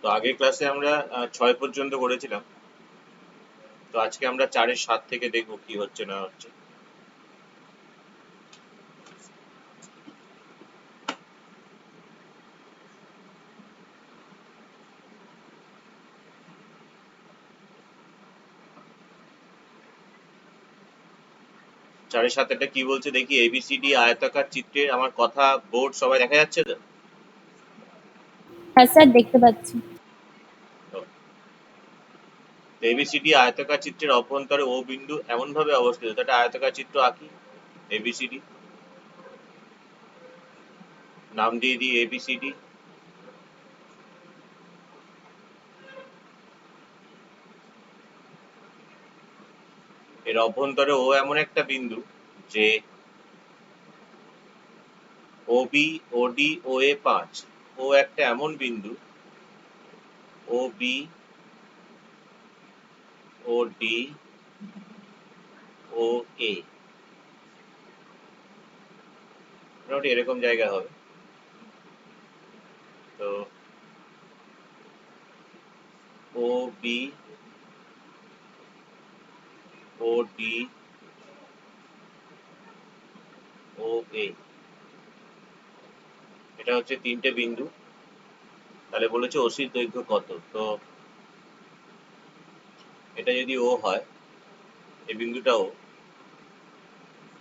তো আগের ক্লাসে আমরা 6 পর্যন্ত করেছিলাম। তো আজকে আমরা 4-এর 7 থেকে দেখবো কি হচ্ছে না হচ্ছে। চারের সাথেটা কি বলছে দেখি। এবিসিডি আয়তাকার চিত্রের আমার কথা বোর্ড সবাই দেখা যাচ্ছে তো? হ্যাঁ স্যার, দেখতে পাচ্ছি। এবিসিডি আয়তাকার চিত্রের অভ্যন্তরে ও বিন্দু এমন ভাবে অবস্থিত। একটা আয়তাকার চিত্র আঁকি। এবিসিডি নাম দিয়ে দিই এবিসিডি। এর অভ্যন্তরে ও এমন একটা বিন্দু যে ও বি ও ডি ও এ 5। ও একটা এমন বিন্দু ও বি ও ডি ও এ মোটামুটি এরকম জায়গা হবে। তো ও বি ও ডি ও এ এটা হচ্ছে তিনটে বিন্দু। তাহলে বলেছে ওসির দৈর্ঘ্য কত। তো এটা যদি ও হয়, এই বিন্দুটা ও,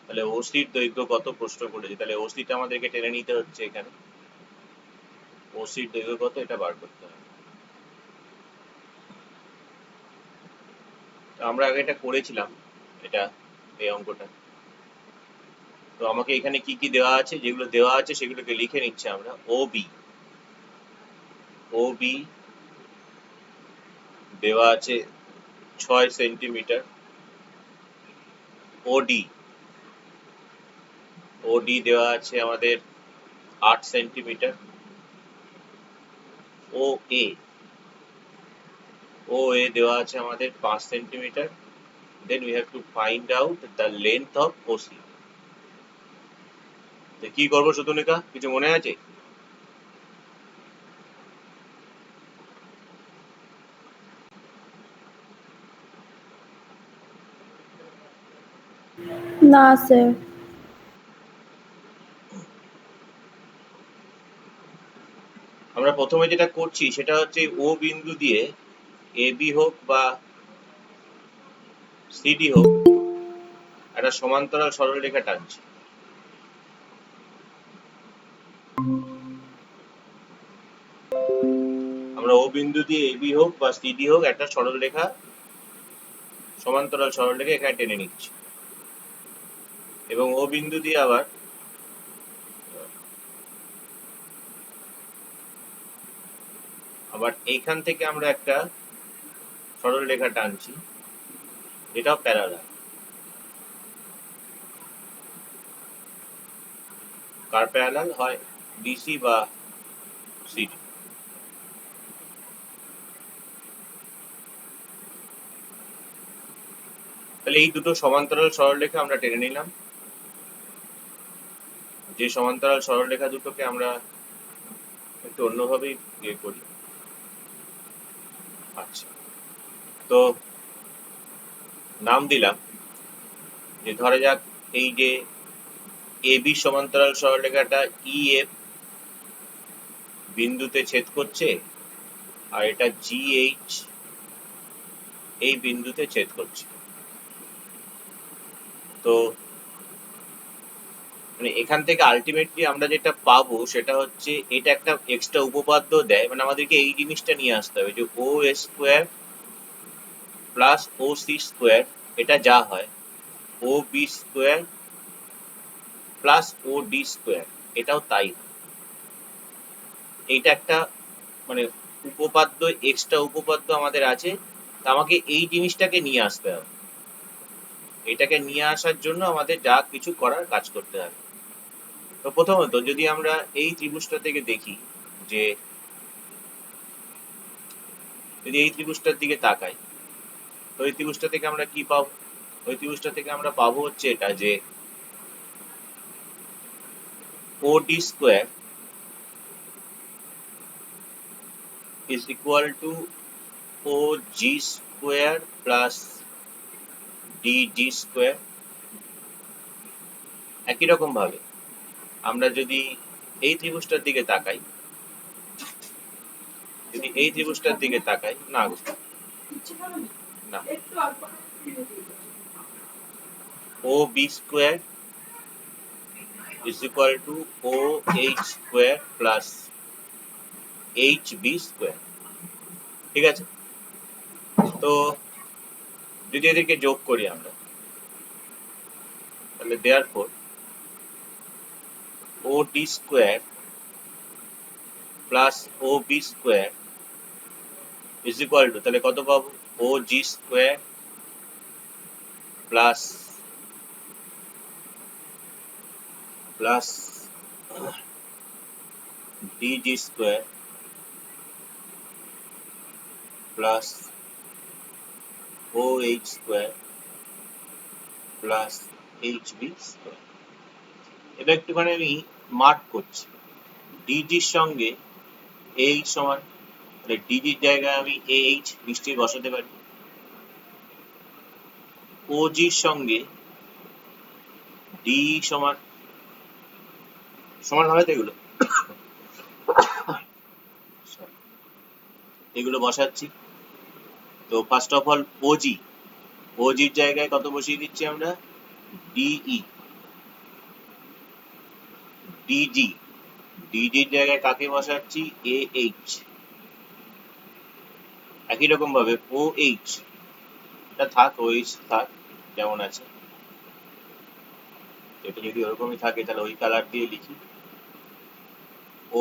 তাহলে ওসির দৈর্ঘ্য কত প্রশ্ন করেছে। তাহলে ওসিটা আমাদেরকে টেনে নিতে হচ্ছে এখানে। ওসির দৈর্ঘ্য কত এটা বার করতে হবে। তো আমরা আগে এটা করেছিলাম, এটা এই অঙ্কটা। তো আমাকে এখানে কি কি দেওয়া আছে, যেগুলো দেওয়া আছে সেগুলোকে লিখে নিচ্ছে আমরা। ও বি ও বি দেওয়া আছে 6 সেন্টিমিটার। ওডি ওডি দেওয়া আছে আমাদের 8 সেন্টিমিটার। ও এ ও এ দেওয়া আছে আমাদের 5 centimetre. Then we have to find out the length of OC. তো কি করবো সুতনিকা, কিছু মনে আছে? না স্যার। আমরা প্রথমে যেটা করছি সেটা হচ্ছে ও বিন্দু দিয়ে এ বি হোক বা সিডি হোক একটা সমান্তরাল সরলরেখা টানছি। আমরা ও বিন্দু দিয়ে এ বি হোক বা সিডি হোক একটা সরলরেখা, সমান্তরাল সরলরেখা এখানে টেনে নিচ্ছি। এবং ও বিন্দু দিয়ে আবার এইখান থেকে আমরা একটা সরলরেখা টানছি, এটাও প্যারালাল। কার প্যারালাল হয়? ডিসি বা সিডি। তাহলে এই দুটো সমান্তরাল সরলরেখা আমরা টেনে নিলাম। যে সমান্তরাল সরলরেখা দুটোকে আমরা একটু অন্যভাবেই ইয়ে করি। আচ্ছা, তো নাম দিলাম যে ধরা যাক এই যে এ বি সমান্তরাল সরলরেখাটা ই এফ বিন্দুতে ছেদ করছে, আর এটা জি এইচ এই বিন্দুতে ছেদ করছে। তো মানে এখান থেকে আলটিমেটলি আমরা যেটা পাবো সেটা হচ্ছে এটা একটা এক্সট্রা উপপাদ্য দেয়, মানে আমাদেরকে এই জিনিসটা নিয়ে আসতে হবে যে ও স্কোয়ার প্লাস ও সি স্কোয়ার এটা যা হয়, ও বি স্কোয়ার প্লাস ও ডি স্কোয়ার এটাও তাই হয়। এইটা একটা মানে উপপাদ্য, এক্সট্রা উপপাদ্য আমাদের আছে। তা আমাকে এই জিনিসটাকে নিয়ে আসতে হবে। এটাকে নিয়ে আসার জন্য আমাদের যা কিছু করার কাজ করতে হবে। তো প্রথমত যদি আমরা এই ত্রিভুজটা থেকে দেখি, যে যদি এই ত্রিভুজটার দিকে তাকাই, তো এই ত্রিভুজটা থেকে আমরা কি পাবো? ওই ত্রিভুজটা থেকে আমরা পাবো হচ্ছে এটা যে O D square is equal to O G square plus D G square. একই রকম ভাবে আমরা যদি এই ত্রিভুজটার দিকে তাকাই, না না, O B square is equal to O H square plus H B square. ঠিক আছে, তো যদি এদেরকে যোগ করি আমরা, তাহলে therefore O D square plus O B square is equal to, তাহলে কত পাবো, O G square plus D G square plus O H square plus H B square. এটা একটুখানি আমি মার্ক করছি, ডিজির সঙ্গে এইচ সমান, তাহলে ডিজির জায়গায় আমি এইচ নিশ্চয়ই বসাতে পারি। ওজির সঙ্গে ডি সমান সমান হবে তো এগুলো, এগুলো বসাচ্ছি। তো ফার্স্ট অফ অল ওজির জায়গায় কত বসিয়ে দিচ্ছি আমরা, ডিই। ডিজির জায়গায় কাকে বসাচ্ছি, এ এইচ। একই রকম ভাবে ও এইচ এটা থাক, ও এইচ থাক যেমন আছে, এটা যদি ওরকমই থাকে তাহলে ওই কালার দিয়ে লিখি,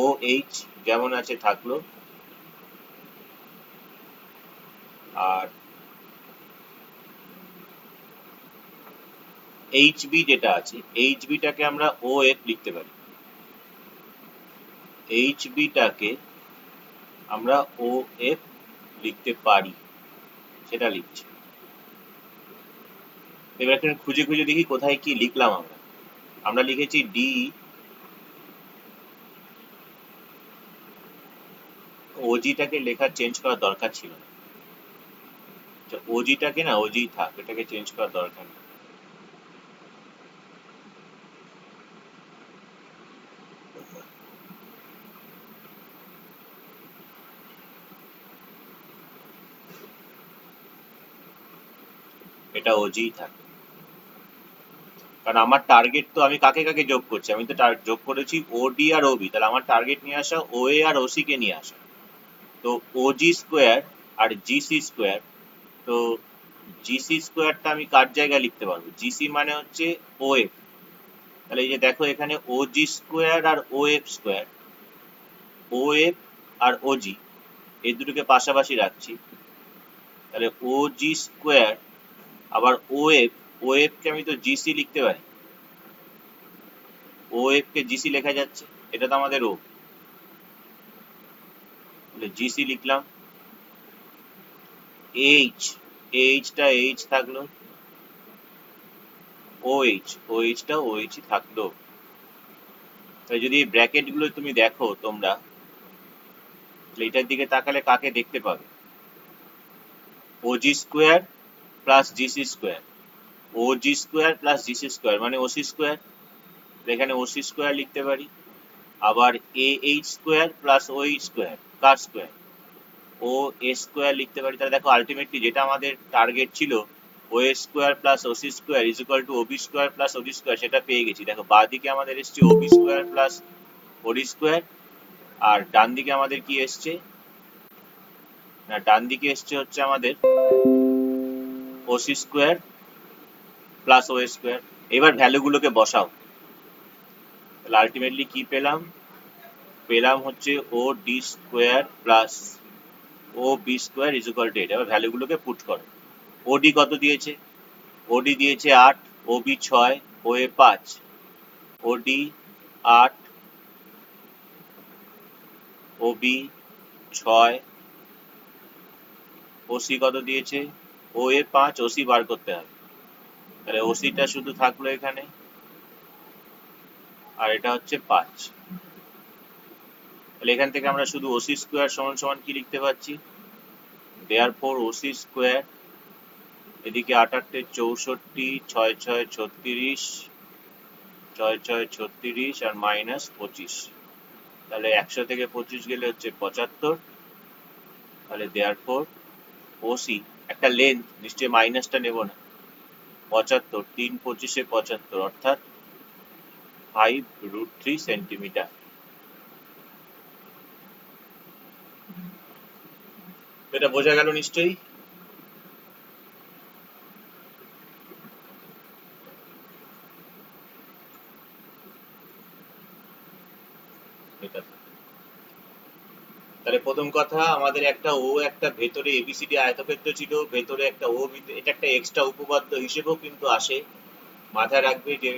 ও এইচ যেমন আছে থাকলো। আর এইচবি যেটা আছে, এইচবিটাকে আমরা ও এফ লিখতে পারি, এইচবিটাকে আমরা ও এফ লিখতে পারি, সেটা লিখছি। এবার একটু খুঁজে খুঁজে দেখি কোথায় কি লিখলাম আমরা। আমরা লিখেছি ডি, ওজিটাকে লেখা চেঞ্জ করার দরকার ছিল না, ওজিটাকে না ওজি থাক, এটাকে চেঞ্জ করার দরকার নেই। এটা ওজি থাক, কারণ আমার টার্গেট তো, আমি কাকে কাকে যোগ করছি, আমি তো যোগ করেছি ওডি আর ওবি, তাহলে আমার টার্গেট নিয়ে আসা ওএ আর ওসি কে নিয়ে আসা। তো ওজি স্কোয়ার আর জিসি স্কোয়ার, তো জিসি স্কোয়ারটা আমি কার জায়গায় লিখতে পারবো, জিসি মানে হচ্ছে ওএফ, তাহলে এই যে দেখো এখানে ওজি স্কোয়ার আর ওএফ স্কোয়ার, ওএফ আর ওজি এই দুটোকে পাশাপাশি রাখছি, তাহলে ওজি স্কোয়ার আবার ওএফ কে আমি তো জিসি লিখতে পারি, ওএফ কে জিসি লেখা যাচ্ছে, এটা তো আমাদের ও, জিসি লিখলাম। এইচটা এইচ থাকলো, ওএইচটা ওএইচ থাকলো। তাই যদি এই ব্র্যাকেট গুলো তুমি দেখো তোমরা, এটার দিকে তাকালে কাকে দেখতে পাবে, OG square plus GC square, OG square plus GC square মানে ওসি স্কোয়ার, এখানে ওসি স্কোয়ার লিখতে পারি। আবার A H square plus O H square, কার স্কোয়ার, ও এ স্কোয়ার লিখতে পারি। তাহলে দেখো আলটিমেটলি যেটা আমাদের টার্গেট ছিল, O A square plus OC square is equal to OB square plus OD square, সেটা পেয়ে গেছি। দেখো বাঁ দিকে আমাদের এসছে OB square plus OD square, আর ডান দিকে আমাদের কি এসছে, না ডান দিকে এসছে হচ্ছে আমাদের OC square plus O square. এবার ভ্যালুগুলোকে বসাও, তাহলে আলটিমেটলি কি পেলাম হচ্ছে O D square plus O B square is equal to 8। এবার ভ্যালুগুলোকে পুট করো। ওডি কত দিয়েছে, ওডি দিয়েছে 8, ওবি 6, ওএ 5, ওডি 8, ওবি 6, ওসি কত দিয়েছে, ওএ 5, ওসি বার করতে হবে, তাহলে ওসিটা শুধু থাকলো এখানে, আর এটা হচ্ছে 5। তাহলে এখান থেকে আমরা শুধু ওসি স্কোয়ার সমান সমান কি লিখতে পাচ্ছি, দেয়ারফর ওসি স্কোয়ার, এদিকে 88 64 6 6 36 6 6 36 আর মাইনাস 25, তাহলে 100 থেকে 25 গেলে হচ্ছে 75, তাহলে দেয়ারফর ওসি একটা লেন্থ, নিশ্চয়ই মাইনাসটা নেব না, 75 3 25 75 অর্থাৎ 5√3 সেন্টিমিটার। এটা বোঝা গেল নিশ্চয়ই। এটা তাহলে প্রথম কথা, আমাদের একটা ও একটা ভেতরে এবিসিডি আয়তক্ষেত্র ছিল, ভেতরে একটা ও বিন্দু, এটা একটা এক্সট্রা উপপাদ্য হিসেবেও কিন্তু আসে। মাথায় রাখবে যে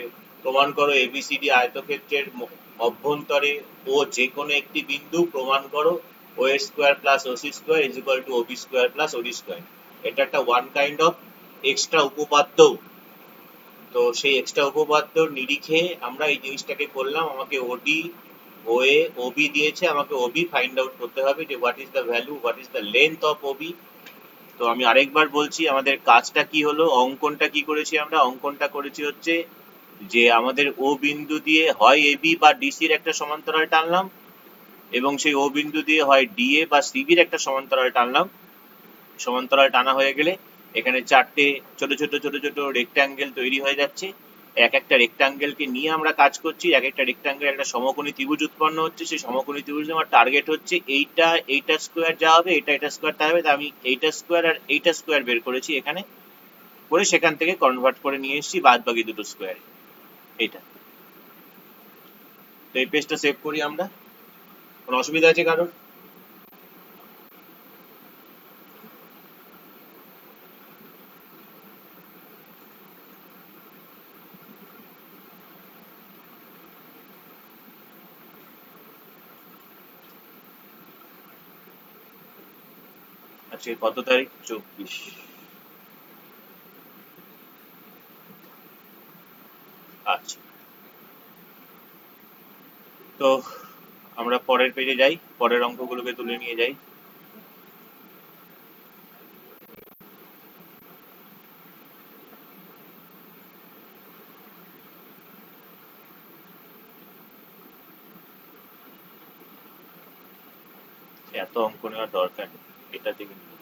প্রমাণ করো এবিসিডি আয়তক্ষেত্রের অভ্যন্তরে ও যে কোনো একটি বিন্দু, প্রমাণ করো O square plus OC square is equal to OB square plus OD square. এটা একটা ওয়ান কাইন্ড অফ এক্সট্রা উপপাদ্য। তো সেই এক্সট্রা উপপাদ্যর নিরিখে আমরা এই জিনিসটাকে করলাম। আমাকে ওডি ওএ ওবি দিয়েছে, আমাকে ওবি ফাইন্ড আউট করতে হবে যে what is the value, what is the length of OB. তো আমি আরেকবার বলছি, আমাদের কাজটা কি হলো, অঙ্কনটা কি করেছি আমরা, অঙ্কনটা করেছি হচ্ছে যে আমাদের ও বিন্দু দিয়ে হয় এবি বা ডিসির একটা সমান্তরাল টানলাম, এবং সেই ও বিন্দু দিয়ে হয় ডিএ বা সিবির একটা সমান্তরাল টানলাম। সমান্তরাল টানা হয়ে গেলে এখানে চারটে ছোট ছোট ছোট ছোট রেক্ট্যাঙ্গেল তৈরি হয়ে যাচ্ছে। এক একটা রেক্ট্যাঙ্গেলকে নিয়ে আমরা কাজ করছি, এক একটা রেক্ট্যাঙ্গেল একটা সমকোণী ত্রিভুজ উৎপন্ন হচ্ছে। সেই সমকোণী ত্রিভুজ আমার টার্গেট হচ্ছে এইটা, এইটা স্কোয়ার যা হবে, এটা এটা স্কোয়ার তা হবে। আমি এইটা স্কোয়ার আর এইটা স্কোয়ার বের করেছি এখানে, করে সেখান থেকে কনভার্ট করে নিয়ে এসেছি বাদ বাকি দুটো স্কোয়ারে। এইটা তো এই পেজটা সেভ করি আমরা। কোনো অসুবিধা আছে কারোর? আজকে কত তারিখ? 24। আচ্ছা, তো আমরা পরের পেজে যাই, পরের অঙ্কগুলোকে তুলে নিয়ে যাই। এত অঙ্ক নেওয়ার দরকার নেই, এটা থেকে নিয়ে যাই।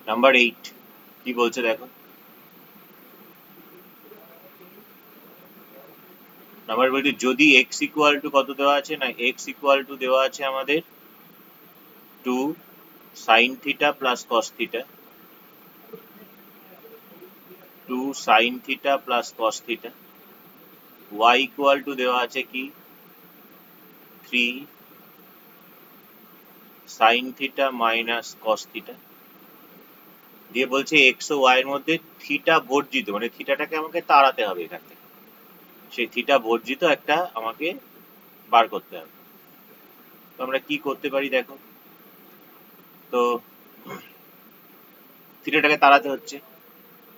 নাম্বার 8 কি বলছে দেখো। নাম্বার বলছে যদি x ইকুয়াল টু কত দেওয়া আছে, না x ইকুয়াল টু দেওয়া আছে আমাদের 2 sin theta plus cos theta, 2 sin theta plus cos theta. y equal to দেওয়া আছে কি 3 sin theta minus cos theta, দিয়ে বলছে x ও y এর মধ্যে থিটা বর্জিত, মানে থিটাটাকে আমাকে তাড়াতে হবে এখান থেকে। সেই থিটা বর্জিত একটা আমাকে বার করতে হবে। তো আমরা কি করতে পারি দেখো, তো থিটাটাকে তাড়াতে হচ্ছে।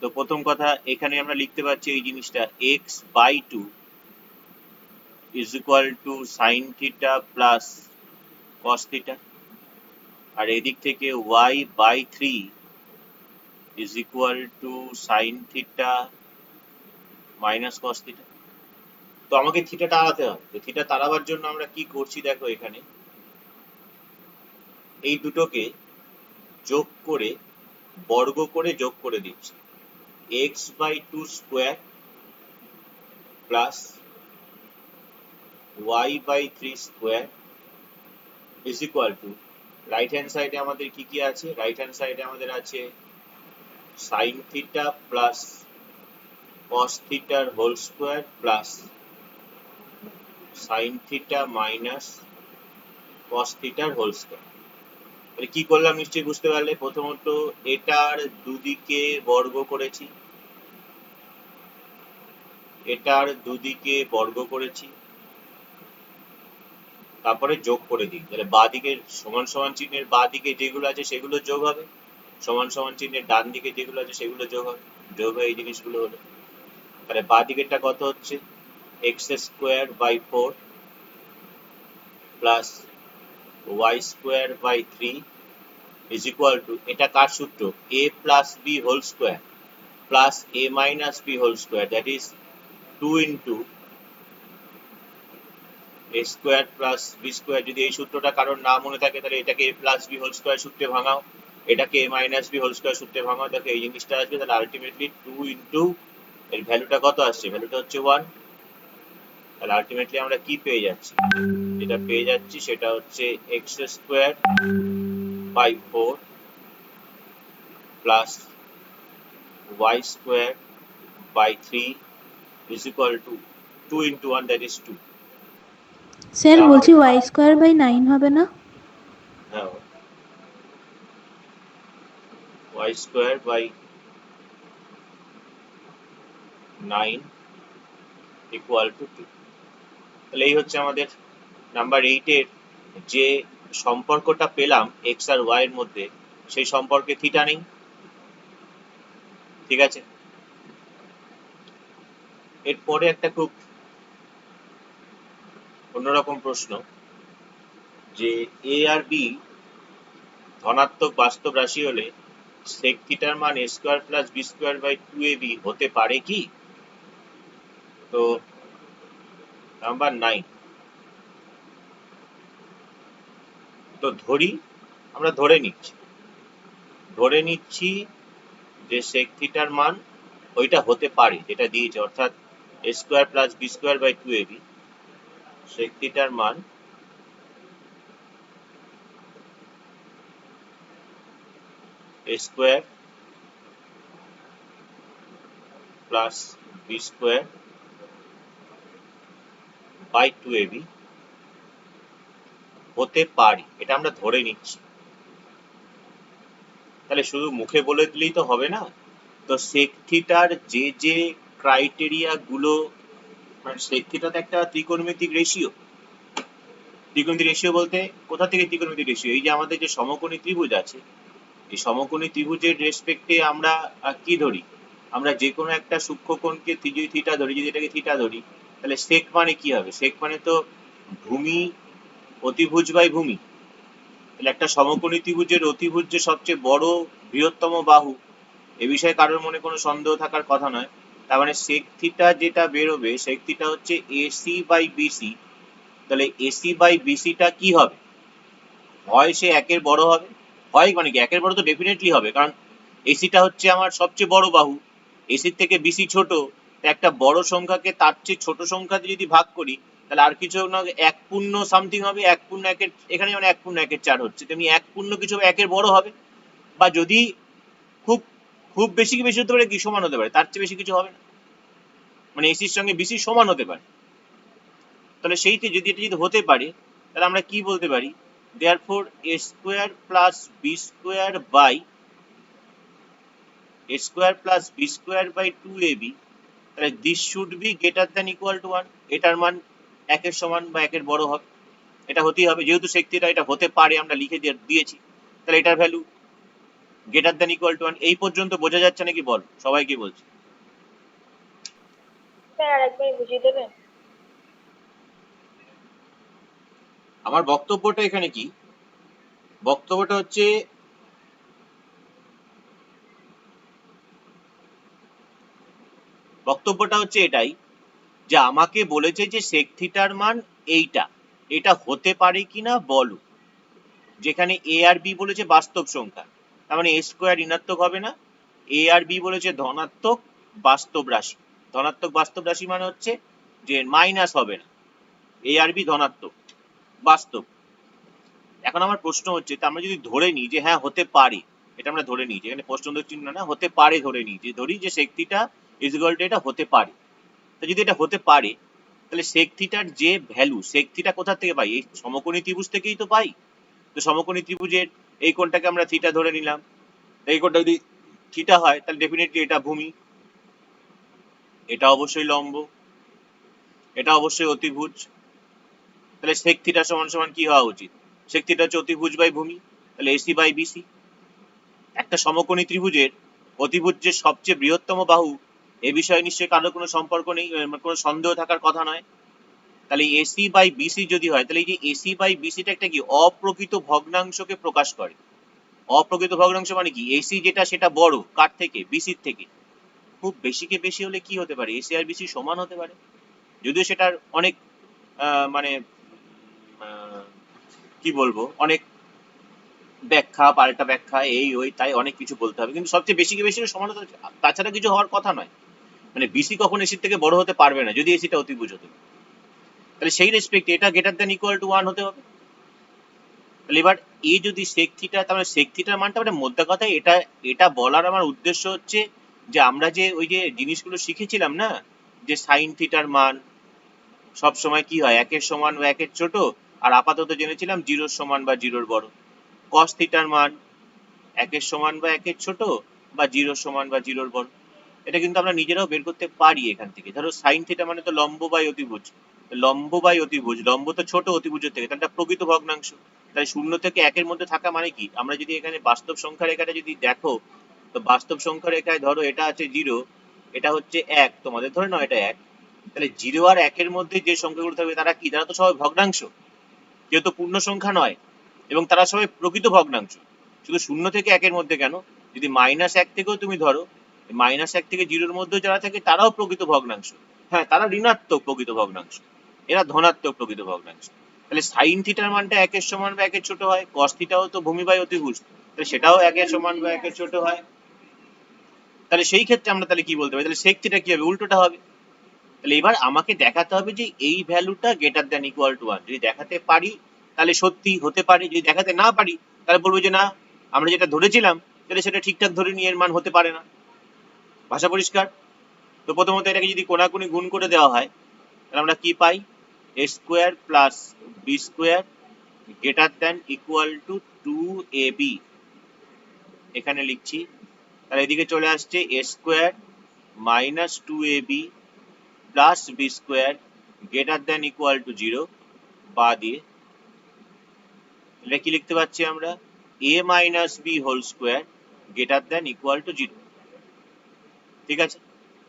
তো প্রথম কথা, এখানে আমরা লিখতে পারছি এই জিনিসটা x/2 is equal to sine theta plus cos theta, আর এদিক থেকে y/3 is equal to sine theta minus cos theta. তো আমাকে থিটা তাড়াতে হবে। তো থিটা তাড়াবার জন্য আমরা কি করছি দেখো, এখানে এই দুটোকে যোগ করে, বর্গ করে যোগ করে দিচ্ছি। x/2 square plus y/3 square is equal to, right hand সাইডে আমাদের কি কি আছে, রাইট হ্যান্ড সাইডে আমাদের আছে সাইন থিটা প্লাস কস থিটার whole square plus sine theta minus cos থিটার হোল স্কোয়ার। তাহলে কি করলাম নিশ্চয়ই বুঝতে পারলে। প্রথমত এটার দুদিকে বর্গ করেছি, এটার দুদিকে বর্গ করেছি, তারপরে যোগ করে দিই, তাহলে বাঁ দিকের সমান সমান চিহ্নের বাঁ দিকে যেগুলো আছে সেগুলো যোগ হবে, সমান সমান চিহ্নের ডান দিকে যেগুলো আছে সেগুলো যোগ হবে, যোগ হয়ে এই জিনিসগুলো হলো। তাহলে বাঁ দিকেরটা কত হচ্ছে, x square by 4 plus Y square by 3 is equal to, এটা কার সূত্র, A plus B whole square plus A minus B whole square, that is 2 into A square plus B square. যদি এই সূত্রটা কারোর না মনে থাকে তাহলে এটাকে A plus B whole square সূত্রে ভাঙাও, এটাকে A minus B whole square সূত্রে ভাঙাও, দেখো এই জিনিসটা আসবে। তাহলে আলটিমেটলি 2 ইন্টু এর ভ্যালুটা কত আসছে, ভ্যালুটা হচ্ছে 1। তাহলে আলটিমেটলি আমরা কি পেয়ে যাচ্ছি, যেটা পেয়ে যাচ্ছি সেটা হচ্ছে x square by 4 plus Y square by 3 is equal to 2 into 1, that is 2. Sir বলছি ওয়াই স্কোয়ার বাই 9 হবে না? হ্যাঁ, y square by 9 equal to 2। তাহলে এই হচ্ছে আমাদের নাম্বার 8 এর যে সম্পর্কটা পেলাম x আর y এর মধ্যে, সেই সম্পর্কে থিটা নেই, ঠিক আছে। এরপরে একটা খুব অন্যরকম প্রশ্ন, যে a আর b ধনাত্মক বাস্তব রাশি হলে sec থিটার মান a square plus b square by 2ab হতে পারে কি? তো নাম্বার 9, তো আমরা ধরে নিচ্ছি যে sec থিটার মান ওইটা হতে পারে যেটা দিয়েছে, অর্থাৎ a square plus b square by 2ab, sec থিটার মান a square plus b square by 2ab হতে পারে, এটা আমরা ধরে নিচ্ছি। তাহলে শুধু মুখে বলে দিলেই তো হবে না, তো sec থিটার যে ক্রাইটেরিয়া গুলো, মানে sec থিটা তো একটা ত্রিকোণমিতিক রেশিও। ত্রিকোণমিতিক রেশিও বলতে কোথা থেকে ত্রিকোণমিতিক রেশিও, এই যে আমাদের যে সমকোণী ত্রিভুজ আছে, এই সমকোণী ত্রিভুজের রেসপেক্টে আমরা কি ধরি, আমরা যে কোনো একটা সূক্ষ্মকোণকে যদি থিটা ধরি, যদি এটাকে থিটা ধরি, তাহলে সেক মানে কি হবে, সেক মানে তো ভূমি অতিভুজ বাই ভূমি। তাহলে একটা সমকোণী ত্রিভুজের অতিভুজ যে সবচেয়ে বড় বৃহত্তম বাহু, এ বিষয়ে কারোর মনে কোনো সন্দেহ থাকার কথা নয়। তার মানে সেক থিটা যেটা বেরোবে, সেক থিটা হচ্ছে এসি বাই বিসি। তাহলে এসি বাই বিসিটা কি হবে, হয় সে একের বড় হবে, হয় মানে কি একের বড় তো ডেফিনেটলি হবে, কারণ এসিটা হচ্ছে আমার সবচেয়ে বড় বাহু, এসির থেকে বিসি ছোট, একটা বড় সংখ্যাকে তার চেয়ে ছোট সংখ্যাতে যদি ভাগ করি তাহলে আর কিছু না, এক পূর্ণ সামথিং হবে, এক পূর্ণ একের, এখানে যেমন এক পূর্ণ একের 4 হচ্ছে, তেমনি এক পূর্ণ কিছু একের বড় হবে, বা যদি খুব খুব বেশি কি বেশি হতে পারে, কি সমান হতে পারে, তার চেয়ে বেশি কিছু হবে না, মানে এসির সঙ্গে বিসি সমান হতে পারে। তাহলে সেইটি যদি এটা যদি হতে পারে, তাহলে আমরা কি বলতে পারি, therefore a square plus b square by a square plus b square by 2ab, তাহলে this should be greater than equal to 1, এটার মান একের সমান বা একের বড় হবে, এটা হতেই হবে, যেহেতু sec theta এটা হতে পারে আমরা লিখে দিয়েছি, তাহলে এটার value greater than equal to 1। এই পর্যন্ত বোঝা যাচ্ছে নাকি বল, সবাই কি বলছে? স্যার আরেকবার বুঝিয়ে দেবেন? আমার বক্তব্যটা এখানে কি, বক্তব্যটা হচ্ছে এটাই, যে আমাকে বলেছে যে sec থিটার মান এইটা, এটা হতে পারে কিনা বলো, যেখানে a আর b বলেছে বাস্তব সংখ্যা, তার মানে a স্কয়ার ঋণাত্মক হবে না, a আর b বলেছে ধনাত্মক বাস্তব রাশি। ধনাত্মক বাস্তব রাশি মানে হচ্ছে যে মাইনাস হবে না, a আর b ধনাত্মক বাস্তব। এখন আমার প্রশ্ন হচ্ছে, তা আমরা যদি ধরে নিই যে হ্যাঁ হতে পারে, এটা আমরা ধরে নিই, যেখানে প্রশ্নবোধক চিহ্ন না, হতে পারে ধরে নিই, যে ধরি যে sec theta is equal to এটা হতে পারে। তা যদি এটা হতে পারে, তাহলে sec থিটার যে ভ্যালু, sec থিটা কোথা থেকে পাই, এই সমকোণী ত্রিভুজ থেকেই তো পাই। তো সমকোণী ত্রিভুজের এই কোণটাকে আমরা থিটা ধরে নিলাম, এই কোণটা যদি থিটা হয় তাহলে ডেফিনেটলি এটা ভূমি, এটা অবশ্যই লম্ব, এটা অবশ্যই অতিভুজ, তাহলে sec থিটা সমান সমান কি হওয়া উচিত? sec থিটা হচ্ছে অতিভুজ বাই ভূমি, তাহলে এসি বাই বিসি। একটা সমকোণী ত্রিভুজের অতিভুজ যে সবচেয়ে বৃহত্তম বাহু, এ বিষয়ে নিশ্চয়ই কারো কোনো সম্পর্ক নেই, কোনো সন্দেহ থাকার কথা নয়। তাহলে এসি বাই বিসি যদি হয়, তাহলে এই যে এসি বাই বিসিটা একটা কি অপ্রকৃত ভগ্নাংশকে প্রকাশ করে। অপ্রকৃত ভগ্নাংশ মানে কি? এসি যেটা সেটা বড় কার থেকে? বিসির থেকে। খুব বেশিকে বেশি হলে কি হতে পারে? এসি আর বিসি সমান হতে পারে, যদিও সেটার অনেক মানে কি বলবো, অনেক ব্যাখ্যা পাল্টা ব্যাখ্যা এই ওই তাই অনেক কিছু বলতে হবে, কিন্তু সবচেয়ে বেশিকে বেশি সমান হতে, তাছাড়া কিছু হওয়ার কথা নয়। মানে বিসি কখন এসির থেকে বড় হতে পারবে না যদি এসিটা অতিভুজ হতে। তাহলে সেই রেসপেক্টে এটা গ্রেটার দ্যান ইকুয়াল টু 1 হতে হবে। তাহলে এবার এ যদি sec থিটা, তার মানে sec থিটার মানটা মানে মোদ্দা কথা এটা, এটা বলার আমার উদ্দেশ্য হচ্ছে যে আমরা যে ওই যে জিনিসগুলো শিখেছিলাম না, যে সাইন থিটার মান সব সময় কি হয়, একের সমান বা একের ছোট, আর আপাতত জেনেছিলাম জিরোর সমান বা জিরোর বড়। cos থিটার মান একের সমান বা একের ছোট, বা জিরোর সমান বা জিরোর বড়। এটা কিন্তু আমরা নিজেরাও বের করতে পারি এখান থেকে। ধরো সাইন থিটা মানে তো লম্ব বাই অতিভুজ, লম্ব বাই অতিভুজ, লম্ব তো ছোট অতিভুজের থেকে, তাহলে এটা প্রকৃত ভগ্নাংশ। তাই 0 থেকে 1 এর মধ্যে থাকা মানে কি? আমরা যদি এখানে বাস্তব সংখ্যা রেখাটা যদি দেখো, তো বাস্তব সংখ্যা রেখায় ধরো এটা আছে 0, এটা হচ্ছে 1, তোমাদের ধরে নাও এটা 1। তাহলে 0 আর 1 এর মধ্যে যে সংখ্যাগুলো থাকবে তারা কি? তারা তো সবাই ভগ্নাংশ, যেহেতু পূর্ণ সংখ্যা নয়, এবং তারা সবাই প্রকৃত ভগ্নাংশ। শুধু 0 থেকে 1 এর মধ্যে কেন, যদি -1 থেকেও তুমি ধরো, -1 থেকে 0 এর মধ্যে যারা থাকে তারাও প্রকৃত ভগ্নাংশ। হ্যাঁ, তারা ঋণাত্মক প্রকৃত ভগ্নাংশ, এরা ধনাত্মক প্রকৃত ভগ্নাংশ। তাহলে সাইন থিটার মানটা 1 এর সমান বা 1 এর ছোট হয়, cos থিটাও তো ভূমি বাই অতিভুজ, তাহলে সেটাও 1 এর সমান বা 1 এর ছোট হয়। তাহলে সেই ক্ষেত্রে আমরা তাহলে কি বলতে পারি? তাহলে sec থিটা কি হবে? উল্টোটা হবে। তাহলে এবার আমাকে দেখাতে হবে যে এই ভ্যালুটা গ্রেটার দ্যান ইকুয়াল টু 1। যদি দেখাতে পারি তাহলে সত্যি হতে পারে, যদি দেখাতে না পারি তাহলে বলবো যে না, আমরা যেটা ধরেছিলাম তাহলে সেটা ঠিকঠাক ধরে নিয়ে এর মান হতে পারে না। ভাষা পরিষ্কার? তো প্রথমত এটাকে যদি কোনাকুনি গুণ করে দেওয়া হয়, তাহলে আমরা কি পাই? a square plus B square greater than equal to 2ab। এখানে লিখছি, তাহলে এদিকে চলে আসছে a square minus 2ab plus B square greater than equal to 0 বা দিয়ে। এটা কি লিখতে পাচ্ছি আমরা? a minus B whole square greater than equal to 0। ঠিক আছে,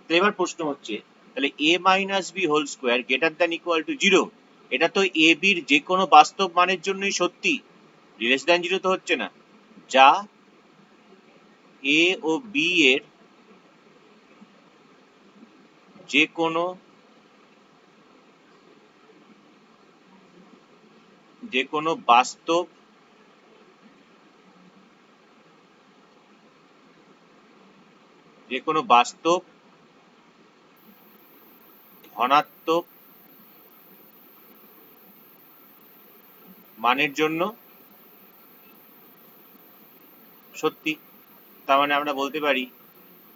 তো এবার প্রশ্ন হচ্ছে, তাহলে a minus B whole square greater than equal to 0, এটা তো a বির যে কোনো বাস্তব মানের জন্যই সত্যি, লেস দ্যান 0 তো হচ্ছে না, যা a ও b এর যে কোনো বাস্তব ধনাত্মক মানের জন্য সত্যি। তার মানে আমরা বলতে পারি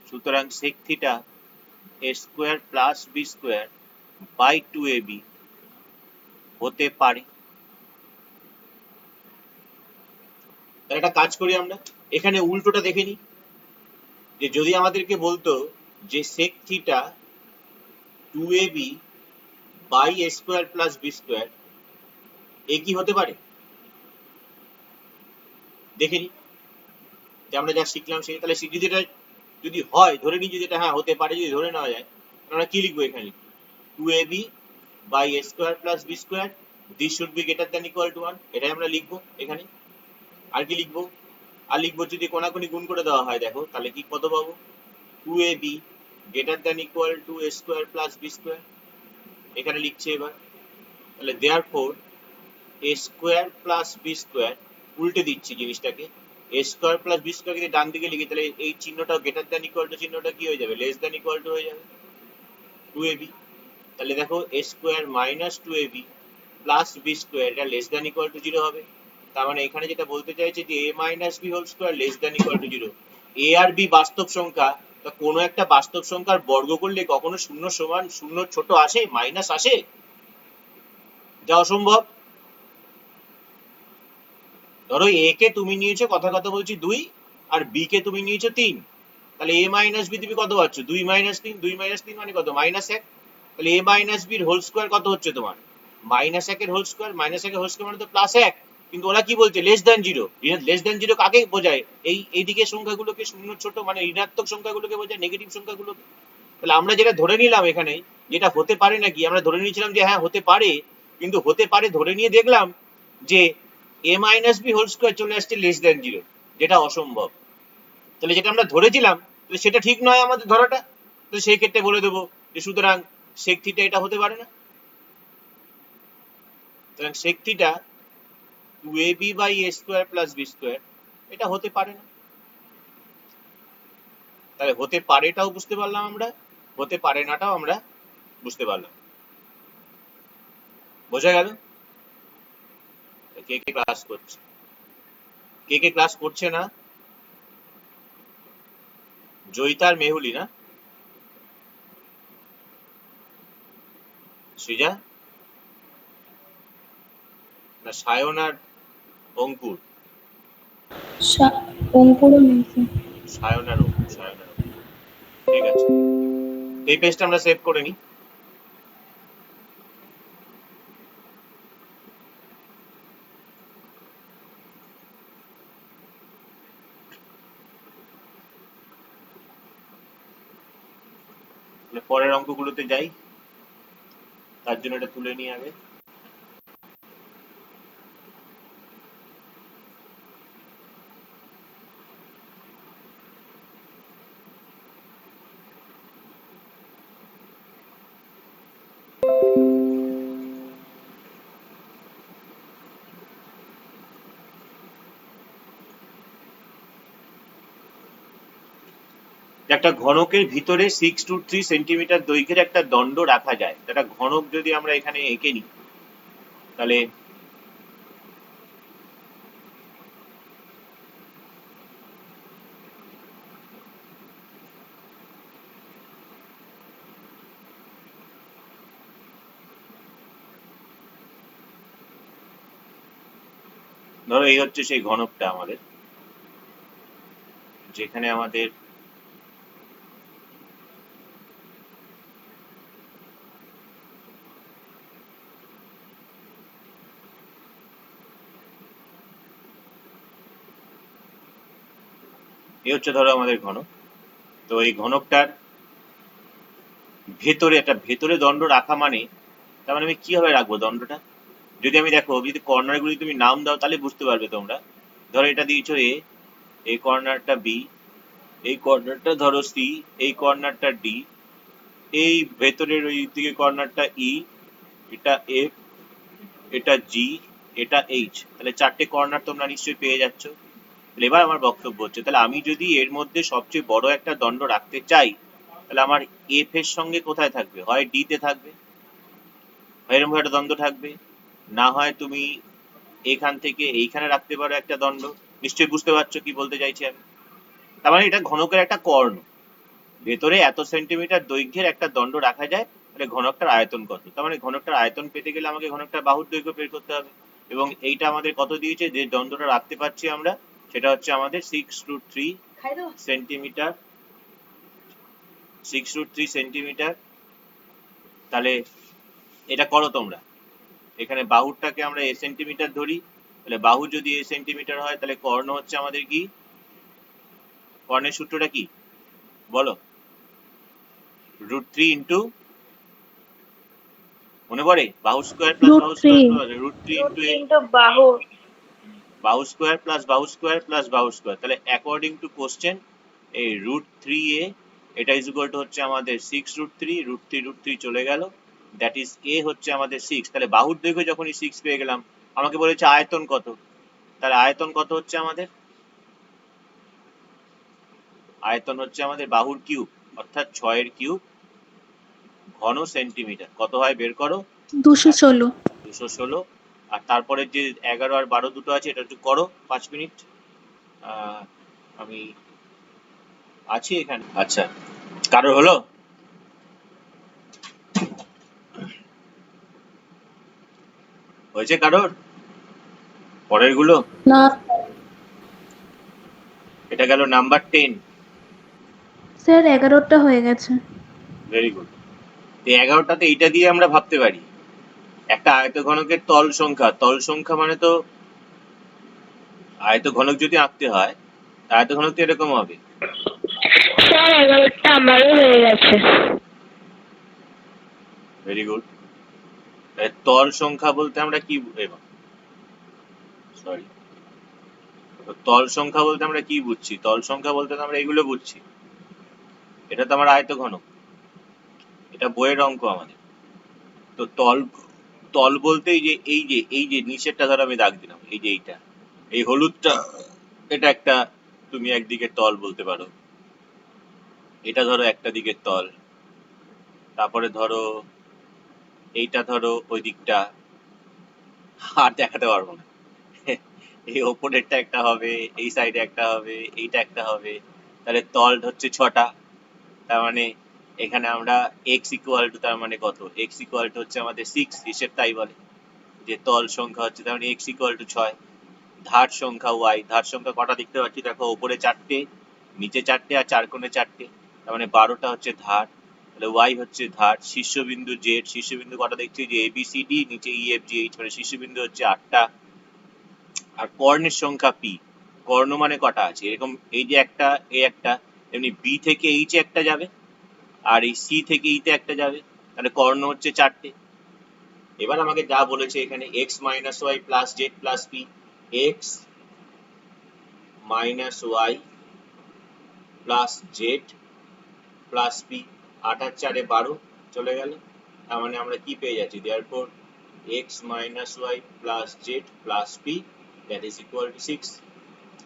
সুতরাং sec theta a square plus B square by 2ab হতে পারে। তাহলে একটা কাজ করি আমরা, এখানে উল্টোটা দেখে নিই, যে যদি আমাদেরকে বলতো যে sec theta 2ab by a square plus B square, এ কি হতে পারে দেখে নিই, যে আমরা যা শিখলাম সেই। তাহলে যেটা যদি হয়, ধরে নিই যদি এটা হ্যাঁ হতে পারে, যদি ধরে নেওয়া যায়, আমরা কি লিখবো এখানে? 2ab by a square plus B square, this should be greater than equal to 1, এটাই আমরা লিখবো এখানে। আর কি লিখবো? আর লিখবো যদি কোনাকুনি গুণ করে দেওয়া হয়, দেখো তাহলে কি কত পাবো? 2ab greater than equal to a square plus B square. এখানে লিখছে এবার, তাহলে therefore a square plus B square, উল্টে দিচ্ছি জিনিসটাকে, a square plus B square যদি ডান দিকে লিখি, তাহলে এই চিহ্নটা গ্রেটার দ্যান ইকুয়াল টু চিহ্নটা কি হয়ে যাবে? লেস দ্যান ইকুয়াল টু হয়ে যাবে 2ab। তাহলে দেখো a square minus 2ab plus B square, এটা লেস দ্যান ইকুয়াল টু 0 হবে। তার মানে এখানে যেটা বলতে চাইছে যে a minus B whole square less than equal to 0। a আর b বাস্তব সংখ্যা, তা কোনো একটা বাস্তব সংখ্যার বর্গ করলে কখনো 0 সমান 0 ছোট আসে, মাইনাস আসে? যা অসম্ভব। ধরো a কে তুমি নিয়েছো, কথা বলছি 2, আর b কে তুমি নিয়েছো 3, তাহলে a মাইনাস b তুমি কত পাচ্ছ? 2 মাইনাস 3, 2 মাইনাস 3 মানে কত? -1। তাহলে a মাইনাস b এর হোল স্কোয়ার কত হচ্ছে তোমার? -1 এর হোল স্কয়ার, -1 এর হোল স্কয়ার মানে তো +1, কিন্তু ওরা কি বলছে লেস দ্যান 0। লেস দ্যান 0 কাকে বোঝায়? এই দিকে সংখ্যাগুলোকে, শূন্য ছোট মানে ঋণাত্মক সংখ্যাগুলোকে বোঝায়, নেগেটিভ সংখ্যাগুলোকে। তাহলে আমরা যেটা ধরে নিলাম এখানে, যেটা হতে পারে নাকি, আমরা ধরে নিয়েছিলাম যে হ্যাঁ হতে পারে, কিন্তু হতে পারে ধরে নিয়ে দেখলাম যে a - b হোল স্কয়ার চলে আসছে লেস দ্যান 0, যেটা অসম্ভব। তাহলে যেটা আমরা ধরেছিলাম তাহলে সেটা ঠিক নয় আমাদের ধরাটা, তো সেই ক্ষেত্রে বলে দেবো যে সুতরাং sec থিটা এটা হতে পারে না। সুতরাং sec থিটা 2ab/a² + b² এটা হতে পারে না। তাহলে হতে পারেটাও বুঝতে পারলাম আমরা, হতে পারে নাটাও আমরা বুঝতে পারলাম। বোঝা গেল? কে কে ক্লাস করছে, কে কে ক্লাস করছে না? জয়িতার মেহুলি না? সৃজা না সায়ন আর অঙ্কুর? অঙ্কুরও নেই স্যার। সায়ন আর অঙ্কুর, সায়ন আর অঙ্কুর। ঠিক আছে, এই পেজটা আমরা সেভ করে নিই। পরের অঙ্কগুলোতে যাই, তার জন্য এটা তুলে নিই আগে। একটা ঘনকের ভিতরে 623 সেন্টিমিটার দৈর্ঘ্যের একটা দণ্ড রাখা যায়। একটা ঘনক যদি আমরা এখানে এঁকে নিই, তাহলে ধরো এই হচ্ছে সেই ঘনকটা আমাদের, যেখানে আমাদের এই হচ্ছে ধরো আমাদের ঘনক। তো এই ঘনকটার ভেতরে একটা ভেতরে দণ্ড রাখা মানে, তার মানে আমি কিভাবে রাখবো দণ্ডটা? যদি আমি দেখো, যদি কর্নার গুলি তুমি নাম দাও তাহলে বুঝতে পারবে তোমরা। ধরো এটা দিয়েছো এ, এই কর্নারটা বি, এই কর্নারটা ধরো সি, এই কর্নারটা ডি, এই ভেতরের ওই দিকে কর্নারটা ই, এটা এফ, এটা জি, এটা এইচ। তাহলে চারটে কর্নার তোমরা নিশ্চয়ই পেয়ে যাচ্ছ। এবার আমার বক্তব্য হচ্ছে, তাহলে আমি যদি এর মধ্যে সবচেয়ে বড় একটা দণ্ড রাখতে চাই, তাহলে আমার এফ এর সঙ্গে কোথায় থাকবে? হয় ডি তে থাকবে, এরকম একটা দ্বন্দ্ব থাকবে, না হয় তুমি এখান থেকে এইখানে রাখতে পারো একটা দণ্ড। নিশ্চয়ই বুঝতে পারছো কি বলতে চাইছি আমি। তার মানে এটা ঘনকের একটা কর্ণ, ভেতরে এত সেন্টিমিটার দৈর্ঘ্যের একটা দণ্ড রাখা যায়, তাহলে ঘনকটার আয়তন কত? তার মানে ঘনকটার আয়তন পেতে গেলে আমাকে ঘনকটার বাহুর দৈর্ঘ্য বের করতে হবে, এবং এইটা আমাদের কত দিয়েছে, যে দণ্ডটা রাখতে পারছি আমরা, সেটা হচ্ছে আমাদের 6√3 সেন্টিমিটার, 6√3 সেন্টিমিটার। তাহলে এটা করো তোমরা, এখানে বাহুরটাকে আমরা এ সেন্টিমিটার ধরি, তাহলে বাহু যদি এ সেন্টিমিটার হয়, তাহলে কর্ণ হচ্ছে আমাদের কি? কর্ণের সূত্রটা কি বলো? √3 ইন্টু, মনে পড়ে? বাহু স্কোয়ার প্লাস বাহু স্কোয়ার √3 ইন্টু বাহু স্কোয়ার প্লাস বাহু স্কোয়ার প্লাস বাহু স্কোয়ার। তাহলে অ্যাকর্ডিং টু কোশ্চেন এই √3a এটা ইজ ইকুয়াল টু হচ্ছে আমাদের 6√3, √3 চলে গেল, দ্যাট ইজ a হচ্ছে আমাদের 6। তাহলে বাহুর দৈর্ঘ্য যখনই 6 পেয়ে গেলাম, আমাকে বলেছে আয়তন কত, তাহলে আয়তন কত হচ্ছে আমাদের? আয়তন হচ্ছে আমাদের বাহুর কিউব, অর্থাৎ 6 এর কিউব ঘন সেন্টিমিটার। কত হয় বের করো? 216। 216। আর তারপরে যে 11 আর 12 দুটো আছে, এটা একটু করো 5 মিনিট। আমি আছি এখানে। আচ্ছা, কারোর হলো? হয়েছে কারোর পরের গুলো? না এটা গেল নাম্বার 10। স্যার 11টা হয়ে গেছে। Very good. এই 11টাতে এইটা দিয়ে আমরা ভাবতে পারি, একটা আয়তঘনকের তল সংখ্যা মানে তো আয়তঘনক যদি আঁকতে হয় আয়তঘনক তো এরকম হবে। স্যার 11টা আমারও হয়ে গেছে। Very good. তল সংখ্যা বলতে আমরা কি সরি তল সংখ্যা বলতে আমরা কি বুঝছি? তল সংখ্যা বলতে তো আমরা এগুলো বুঝছি। এটা তো আমার আয়তঘনক, এটা বইয়ের অঙ্ক আমাদের। তো তল তল বলতে এই যে নিচেরটা ধরো আমি দাগ দিলাম, এই যে এইটা, এই হলুদটা, এটা একটা তুমি একদিকে তল বলতে পারো। এটা ধরো একটা দিকের তল। তারপরে ধরো এইটা ধরো ওই দিকটা, আর দেখাতে পারবো না। এই ওপরেরটা একটা হবে, এই সাইডে একটা হবে, এইটা একটা হবে। তাহলে তল হচ্ছে 6টা। তার মানে এখানে আমরা এক্স ইকুয়াল টু, তার মানে কত? এক্স ইকুয়াল টু হচ্ছে আমাদের 6, হিসেব তাই বলে যে তল সংখ্যা হচ্ছে, তার মানে এক্স ইকুয়াল টু 6। ধার সংখ্যা ওয়াই, ধার সংখ্যা কটা দেখতে পাচ্ছি দেখো, উপরে 4টে, নিচে 4টে, আর 4 কোণে 4টে, তার মানে 12টা হচ্ছে ধার। তাহলে ওয়াই হচ্ছে ধার। শীর্ষবিন্দু জেড, শীর্ষবিন্দু কটা দেখছি যে এ বি সি ডি, নিচে ই এফ জি এইচ, মানে শীর্ষবিন্দু হচ্ছে 8টা। আর কর্ণের সংখ্যা পি। কর্ণ মানে কটা আছে এরকম, এই যে একটা, এই একটা, এমনি বি থেকে এইচ এ একটা যাবে, আর এই সি থেকে ই তে একটা যাবে, তাহলে কর্ণ হচ্ছে 4টে। এবার আমাকে যা বলেছে এখানে x minus y plus z plus p, x minus y plus z plus p, 8 আর 4 12 চলে গেল। তার মানে আমরা কি পেয়ে যাচ্ছি? Therefore x minus y plus z plus p that is equal to 6।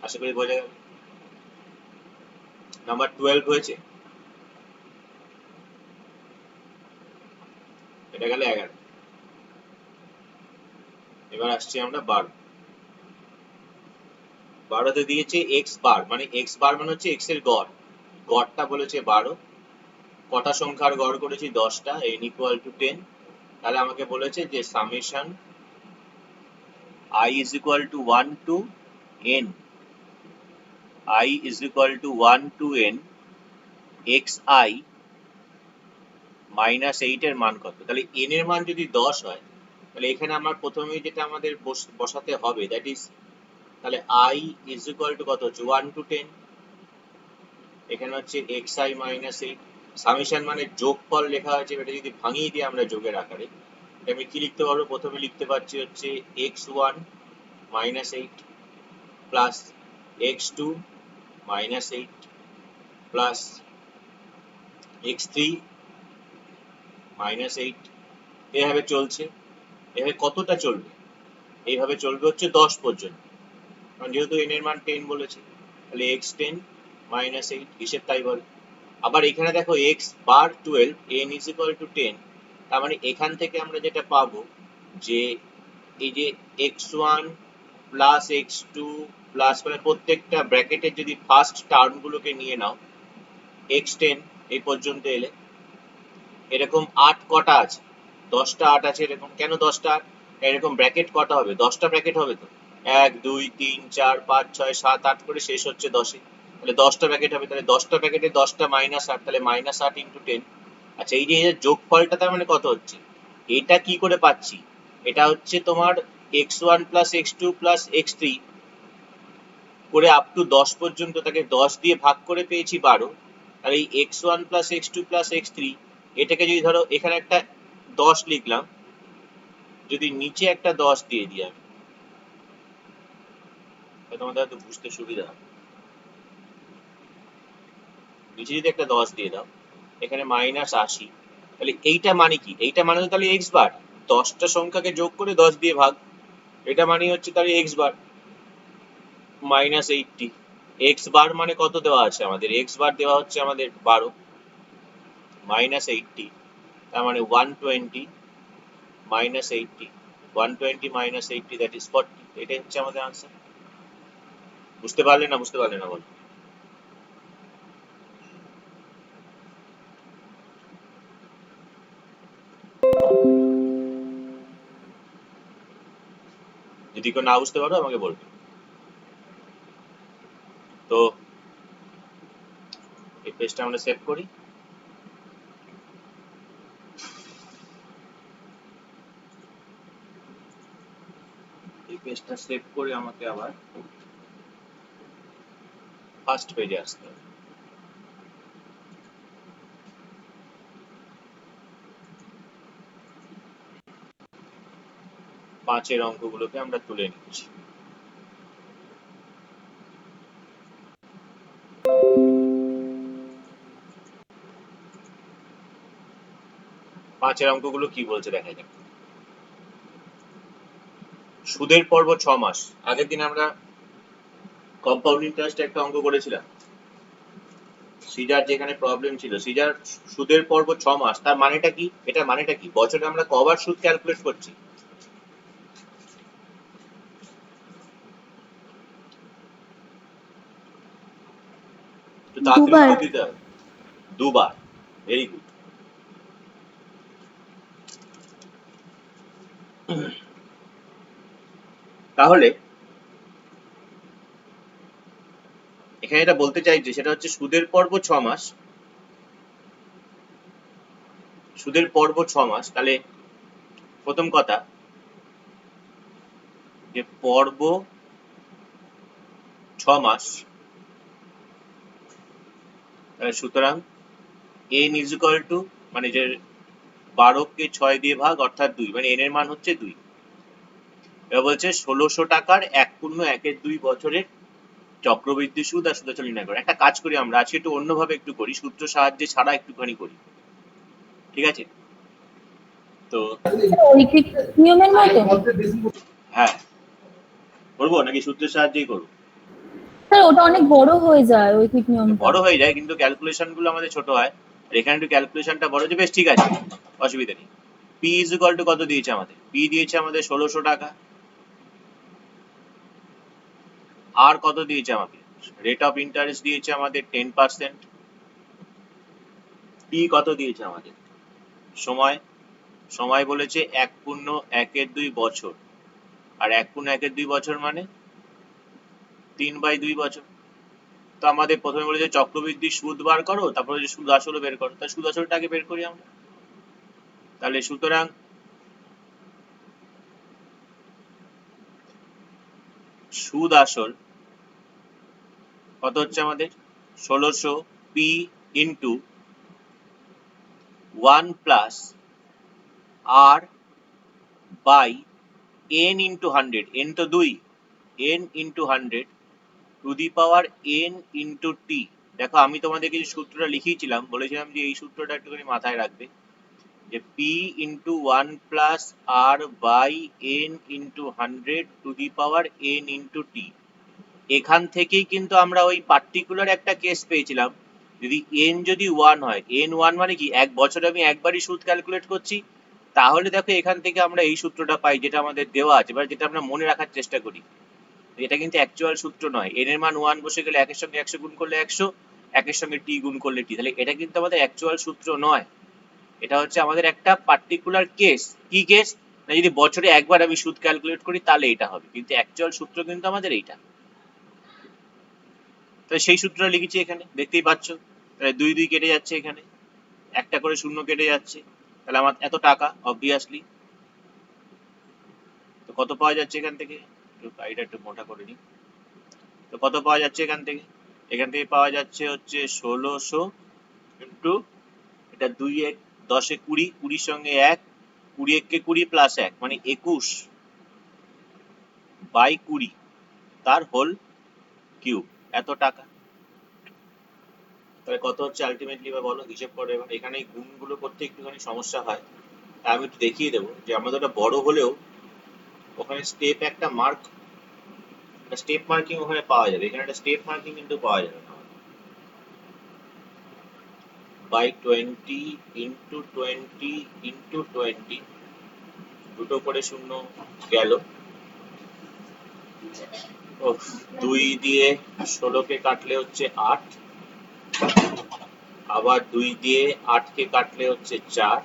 আশা করি বোঝা গেল। নাম্বার 12 হয়েছে, এটা গেল 11। এবার আসছি আমরা 12। 12তে দিয়েছে এক্স বার, মানে এক্স বার মানে হচ্ছে এক্স এর গড়। গড়টা বলেছে 12। কটা সংখ্যার গড় করেছি? 10টা, n ইকুয়াল টু 10। তাহলে আমাকে বলেছে যে summation i is equal to 1 to n, i is equal to 1 to n xi minus 8 এর মান কত? তাহলে n এর মান যদি 10 হয়, তাহলে এখানে আমার প্রথমেই যেটা আমাদের বসাতে হবে, দ্যাট ইজ, তাহলে i is equal to কত হচ্ছে? 1 to 10। এখানে হচ্ছে xi মাইনাস 8। সামেশন মানে যোগফল লেখা হয়েছে, এটা যদি ভাঙিয়ে দিই আমরা যোগের আকারে, এটা আমি কি লিখতে পারবো? প্রথমে লিখতে পারছি হচ্ছে x1 minus 8 plus x2 minus 8 plus x3 minus 8। এভাবে চলছে। এভাবে কতটা চলবে? এইভাবে চলবে হচ্ছে 10 পর্যন্ত, কারণ যেহেতু n এর মান 10 বলেছে, তাহলে x10 মাইনাস 8, হিসেব তাই বলে। আবার এখানে দেখো x bar 12, n is equal to 10। তার মানে এখান থেকে আমরা যেটা পাবো যে এই যে x1 প্লাস x2 প্লাস, মানে প্রত্যেকটা ব্র্যাকেটের যদি ফার্স্ট টার্ম গুলোকে নিয়ে নাও, x10 এই পর্যন্ত এলে এরকম 8 কটা আছে? 10টা 8 আছে। এরকম কেন 10টা 8? এরকম ব্র্যাকেট কটা হবে? 10টা ব্র্যাকেট হবে তো, 1 2 3 4 5 6 7 8 করে শেষ হচ্ছে 10 এ। তাহলে 10টা ব্র্যাকেট হবে, তাহলে 10টা ব্র্যাকেটে 10টা মাইনাস 8, তাহলে মাইনাস 8 ইন্টু 10। আচ্ছা, এই যে যোগফলটা তার মানে কত হচ্ছে? এটা কি করে পাচ্ছি? এটা হচ্ছে তোমার x1 plus x2 plus x3 করে আপ টু 10 পর্যন্ত, তাকে 10 দিয়ে ভাগ করে পেয়েছি 12। আর এই x1 plus x2 plus x3, এটাকে যদি ধরো এখানে একটা 10 লিখলাম, যদি নিচে একটা 10 দিয়ে দিই আমি, তোমাদের হয়তো বুঝতে সুবিধা হবে। নিচে যদি একটা 10 দিয়ে দাও, এখানে মাইনাস 80, তাহলে এইটা মানে কি? এইটা মানে তো তাহলে x বার, 10টা সংখ্যাকে যোগ করে 10 দিয়ে ভাগ, এটা মানে হচ্ছে তাহলে x বার মাইনাস 80। x বার মানে কত দেওয়া আছে আমাদের? x বার দেওয়া হচ্ছে আমাদের 12 মাইনাস 80, তার মানে 120 মাইনাস 80, 120 মাইনাস 80 দ্যাট ইজ 40। এটাই হচ্ছে আমাদের আনসার। বুঝতে পারলে না? বুঝতে পারলে না বলো? যদি কেউ না বুঝতে পারো আমাকে বলবে। তো এই পেজটা আমরা সেভ করি। পেজটা সেভ করে আমাকে আবার ফার্স্ট পেজে আসতে হবে। পাঁচের অঙ্কগুলোকে আমরা তুলে নিচ্ছি। পাঁচের অঙ্কগুলো কি বলছে দেখা যাক। সুদের পর্ব 6 মাস। আগের দিন আমরা কম্পাউন্ড ইন্টারেস্টে একটা অঙ্ক করেছিলাম। সিজার যেখানে প্রবলেম ছিল, সিজার সুদের পর্ব 6 মাস, তার মানেটা কি? এটা মানেটা কি? বছরে আমরা কবার সুদ ক্যালকুলেট করছি? তো তাড়াতাড়ি দুবার। উত্তর দিতে হবে। দুবার। Very good. তাহলে এখানে এটা বলতে চাইছে সেটা হচ্ছে সুদের পর্ব 6 মাস। সুদের পর্ব 6 মাস, তাহলে প্রথম কথা যে পর্ব 6 মাস, সুতরাং n ইজ ইকুয়াল টু, মানে যে 12 কে 6 দিয়ে ভাগ অর্থাৎ 2, মানে n এর মান হচ্ছে 2। এবার বলছে 1600 টাকার 1.12 বছরের চক্রবৃদ্ধি সুদ আর সুদাচল নির্ণয় করো। একটা কাজ করি আমরা আজকে একটু অন্যভাবে একটু করি, সূত্র সাহায্যে ছাড়া একটুখানি করি, ঠিক আছে? তো ঐকিক নিয়মের মতো? হ্যাঁ, করবো নাকি সূত্রের সাহায্যেই করবো? স্যার ওটা অনেক বড় হয়ে যায় ঐকিক নিয়মটা। বড় হয়ে যায় কিন্তু ক্যালকুলেশন গুলো আমাদের ছোট হয়, আর এখানে একটু ক্যালকুলেশনটা বড় যে, বেশ ঠিক আছে, অসুবিধা নেই। পি ইজ ইকুয়াল টু কত দিয়েছে আমাদের? পি দিয়েছে আমাদের 1600 টাকা। আর কত দিয়েছে আমাকে? রেট অফ ইন্টারেস্ট দিয়েছে আমাদের 10%। টি কত দিয়েছে আমাদের? সময়। সময় বলেছে 1.12 বছর, আর 1.12 বছর মানে 3/2 বছর। তো আমাদের প্রথমে বলেছে চক্রবৃদ্ধি সুদ বার করো, তারপরে যে সুদ আসলও বের করো। তাহলে সুদ আসলটা আগে বের করি আমরা। তাহলে সুতরাং সুদ আসল কত হচ্ছে আমাদের? 1600 P into 1 plus R by n into 100, n তো 2, n into 100 to the power n into T. দেখো আমি তোমাদেরকে যে সূত্রটা লিখিয়েছিলাম, বলেছিলাম যে এই সূত্রটা একটুখানি মাথায় রাখবে, যে P into 1 plus R by n into 100 to the power n into T. এখান থেকেই কিন্তু আমরা ওই পার্টিকুলার একটা কেস পেয়েছিলাম, যদি n যদি 1 হয়, n 1 মানে কি, এক বছরে আমি একবারই সুদ ক্যালকুলেট করছি, তাহলে দেখো এখান থেকে আমরা এই সূত্রটা পাই যেটা আমাদের দেওয়া আছে, এবার যেটা আমরা মনে রাখার চেষ্টা করি। এটা কিন্তু অ্যাকচুয়াল সূত্র নয়। n এর মান 1 বসে গেলে একের সঙ্গে 100 গুণ করলে 100, একের সঙ্গে t গুণ করলে t, তাহলে এটা কিন্তু আমাদের অ্যাকচুয়াল সূত্র নয়। এটা হচ্ছে আমাদের একটা পার্টিকুলার কেস। কি কেস? না, যদি বছরে একবার আমি সুদ ক্যালকুলেট করি তাহলে এটা হবে, কিন্তু অ্যাকচুয়াল সূত্র কিন্তু আমাদের এইটা। তাহলে সেই সূত্রটা লিখেছি এখানে, দেখতেই পাচ্ছ। তাহলে 2 2 কেটে যাচ্ছে, এখানে একটা করে শূন্য কেটে যাচ্ছে, তাহলে আমার এত টাকা অবভিয়াসলি। তো কত পাওয়া যাচ্ছে এখান থেকে? এটা একটু মোটা করে নিই। তো কত পাওয়া যাচ্ছে এখান থেকে? এখান থেকে পাওয়া যাচ্ছে হচ্ছে 1600 ইন্টু, এটা 2 1 10 এ 20, 20 সঙ্গে 1, 20 1 কে 20 প্লাস 1 মানে 21 বাই 20 তার হোল কিউব, এত টাকা। তাহলে কত হচ্ছে আলটিমেটলি বা বলো, হিসেব করে। এবার এখানে এই গুণগুলো করতে একটুখানি সমস্যা হয়, তাই আমি একটু দেখিয়ে দেবো যে আমাদের ওটা বড় হলেও ওখানে স্টেপ একটা মার্ক, স্টেপ মার্কিং ওখানে পাওয়া যাবে, এখানে একটা স্টেপ মার্কিং কিন্তু পাওয়া যাবে না। বাই 20 ইন্টু 20 ইন্টু 20, দুটো করে শূন্য গেল। 2 দিয়ে 16 কে কাটলে হচ্ছে 8, আবার 2 দিয়ে 8 কে কাটলে হচ্ছে 4।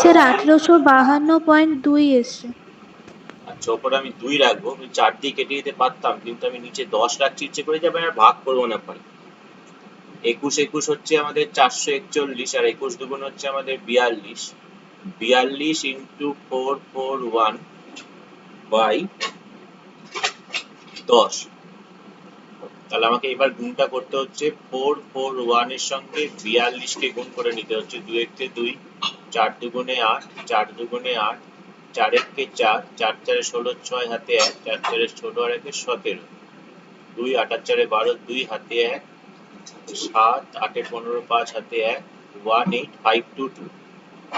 স্যার 1852.2 এসছে। আচ্ছা, ওপরে আমি 2 রাখবো, আমি 4 দিয়ে কেটে দিতে পারতাম, কিন্তু আমি নিচে 10 রাখছি ইচ্ছে করে, যাবে আর ভাগ করবো না পরে। 21 21 হচ্ছে আমাদের 441, আর 21 দুগুণ হচ্ছে আমাদের 42। 42 ইন্টু 441 বাই 10। তাহলে আমাকে এবার গুণটা করতে হচ্ছে 441 এর সঙ্গে 42 কে গুণ করে নিতে হচ্ছে। 2 একে 2, 4 দুগুণে 8, 4 দুগুণে 8, 4 একে 4, 4 চারে 16, 6 হাতে 1, 4 চারে ছোট আর একে 17, 2 8 আর 4 12, 2 হাতে 1, 7 8 এ 15, 5 হাতে 1, 18522।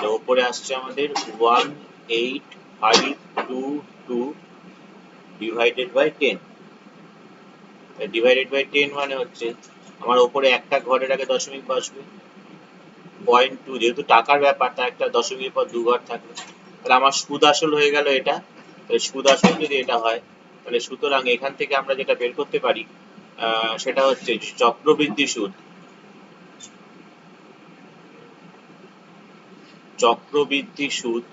তো উপরে আসছে আমাদের 18522 ডিভাইডেড বাই 10। ডিভাইডেড বাই 10 মানে হচ্ছে আমার উপরে একটা ঘরের আগে দশমিক বসবে, 0.2, যেহেতু টাকার ব্যাপার তার একটা দশমিকের পর 2 ঘর থাকবে। তাহলে আমার সুদ আসল হয়ে গেল এটা। তাহলে সুদ আসল যদি এটা হয়, তাহলে সুতরাং এখান থেকে আমরা যেটা বের করতে পারি সেটা হচ্ছে চক্রবৃদ্ধি সুদ। চক্রবৃদ্ধি সুদ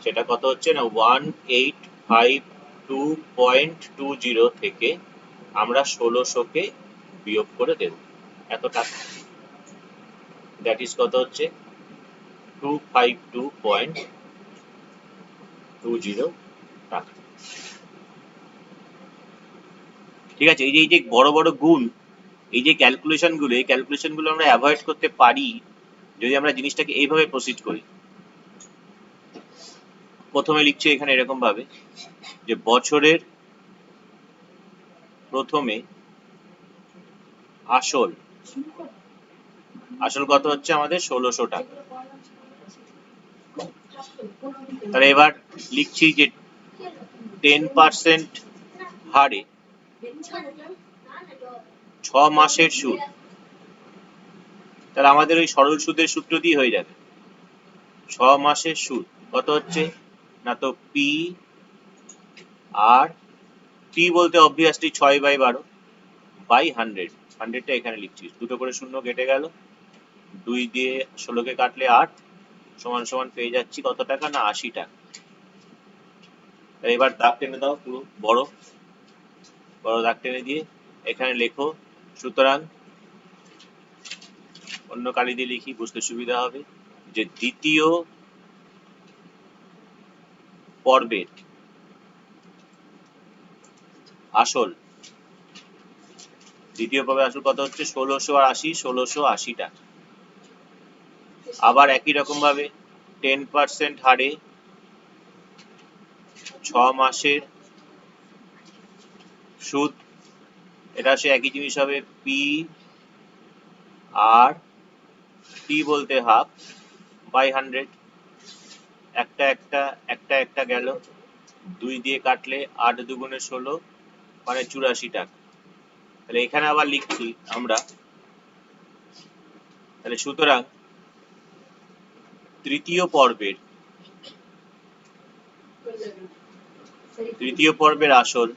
সেটা কত হচ্ছে না 1852.20 থেকে আমরা 1600 কে বিয়োগ করে দেব এত টাকা। দ্যাট ইজ কত হচ্ছে 252.20 টাকা। ঠিক আছে, এই যে বড় বড় গুণ, এই যে ক্যালকুলেশন গুলো আমরা অ্যাভয়েড করতে পারি যদি আমরা জিনিসটাকে এইভাবে প্রসিড করি। প্রথমে লিখছি এখানে এরকম ভাবে যে বছরের প্রথমে আসল কত হচ্ছে আমাদের 1600 টাকা। তাহলে এবার লিখছি যে 10% হারে 6 মাসের সুদ। তাহলে আমাদের ওই সরল সুদের সূত্র দিয়ে হয়ে যাবে। 6 মাসের সুদ কত হচ্ছে না, তো পি আর পি বলতে অবভিয়াসলি 6/12 বাই 100। 100টা এখানে লিখছি, দুটো করে শূন্য কেটে গেল, 2 দিয়ে 16 কে কাটলে 8 সমান সমান পেয়ে যাচ্ছি কত টাকা না 80 টাকা। এবার দাগ টেনে দাও, পুরো বড় দাগ টেনে দিয়ে এখানে লেখো। সুতরাং অন্য কালি দিয়ে লিখি, বুঝতে সুবিধা হবে, যে দ্বিতীয় পর্বের আসল কত হচ্ছে 1680, 1680 টাকা। আবার একই রকম ভাবে 10% হারে 6 মাসের সুদ, এটা সে একই জিনিস হবে পি আর টি বলতে হাফ বাই 100। একটা গেল, 2 দিয়ে কাটলে 8 দুগুণে 16 মানে 84 টাকা। তাহলে এখানে আবার লিখছি আমরা, তাহলে সুতরাং তৃতীয় পর্বের আসল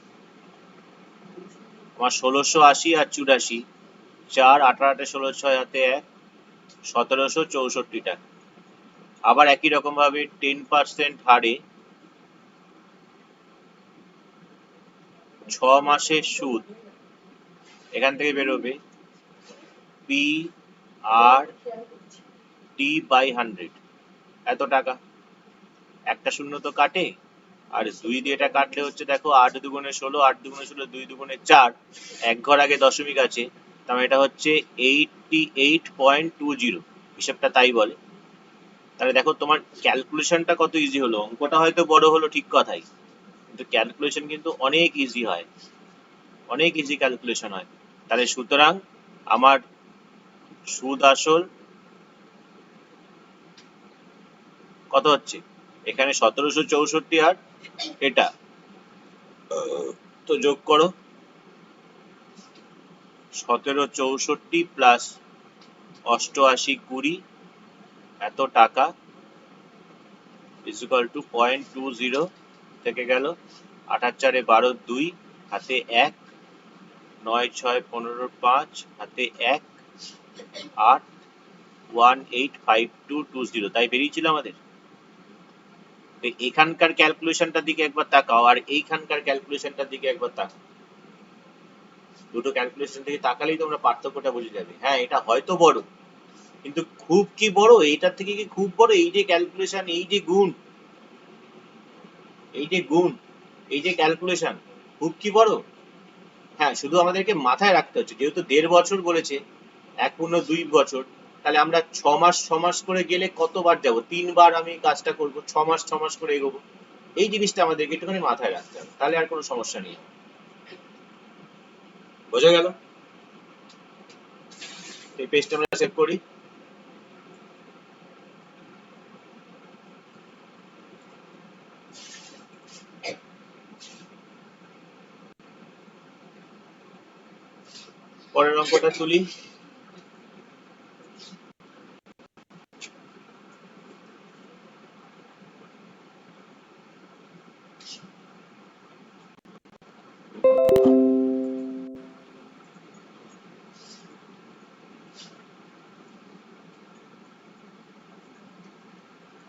আমার 1680 আর 84, 4 18 16 6 হাতে 1, 1764 টাকা। আবার একই রকম ভাবে 10% হারে 6 মাসের সুদ, এখান থেকে বেরোবে পি আর টি বাই 100 এত টাকা। একটা শূন্য তো কাটে, আর 2 দিয়ে এটা কাটলে হচ্ছে দেখো 8 দুগুণে 16, 8 দুগুণে 16, 2 দুগুণে 4, এক ঘর আগে দশমিক আছে, তার এটা হচ্ছে 88.20, হিসাবটা তাই বলে। তাহলে দেখো তোমার ক্যালকুলেশনটা কত ইজি হলো। অঙ্কটা হয়তো বড় হলো ঠিক কথাই, কিন্তু ক্যালকুলেশন কিন্তু অনেক ইজি হয়, অনেক ইজি ক্যালকুলেশন হয়। তাহলে সুতরাং আমার সুদ আসল কত হচ্ছে এখানে 1764 আর এটা তো যোগ করো, 1764 প্লাস 88 20 এত টাকা ইকুয়াল টু 0.20 থেকে গেল 8 আর 4 12, 2 হাতে 1, 9 6 15 5 হাতে 1, 8 185220 তাই বেরিয়েছিল আমাদের। এখানকার ক্যালকুলেশনটার দিকে একবার তাকাও আর এইখানকার ক্যালকুলেশনটার দিকে একবার তাকাও। দুটো ক্যালকুলেশন থেকে তাকালেই তোমরা পার্থক্যটা বুঝে যাবে। হ্যাঁ, এটা হয়তো বড়, কিন্তু খুব কি বড়, এইটার থেকে কি খুব বড়? এই যে ক্যালকুলেশন, এই যে গুণ, এই যে ক্যালকুলেশন খুব কি বড়। হ্যাঁ, শুধু আমাদেরকে মাথায় রাখতে হচ্ছে, যেহেতু 1.5 বছর বলেছে, 1 + 2 বছর, তাহলে আমরা 6 মাস করে গেলে কতবার যাব? 3 বার আমি কাজটা করব, 6 মাস করে এগোবো। এই জিনিসটা আমাদেরকে একটুখানি মাথায় রাখতে হবে, তাহলে আর কোনো সমস্যা নেই। বোঝা গেল? এই পেজটা আমরা সেভ করি। পরের অঙ্কটা তুলি।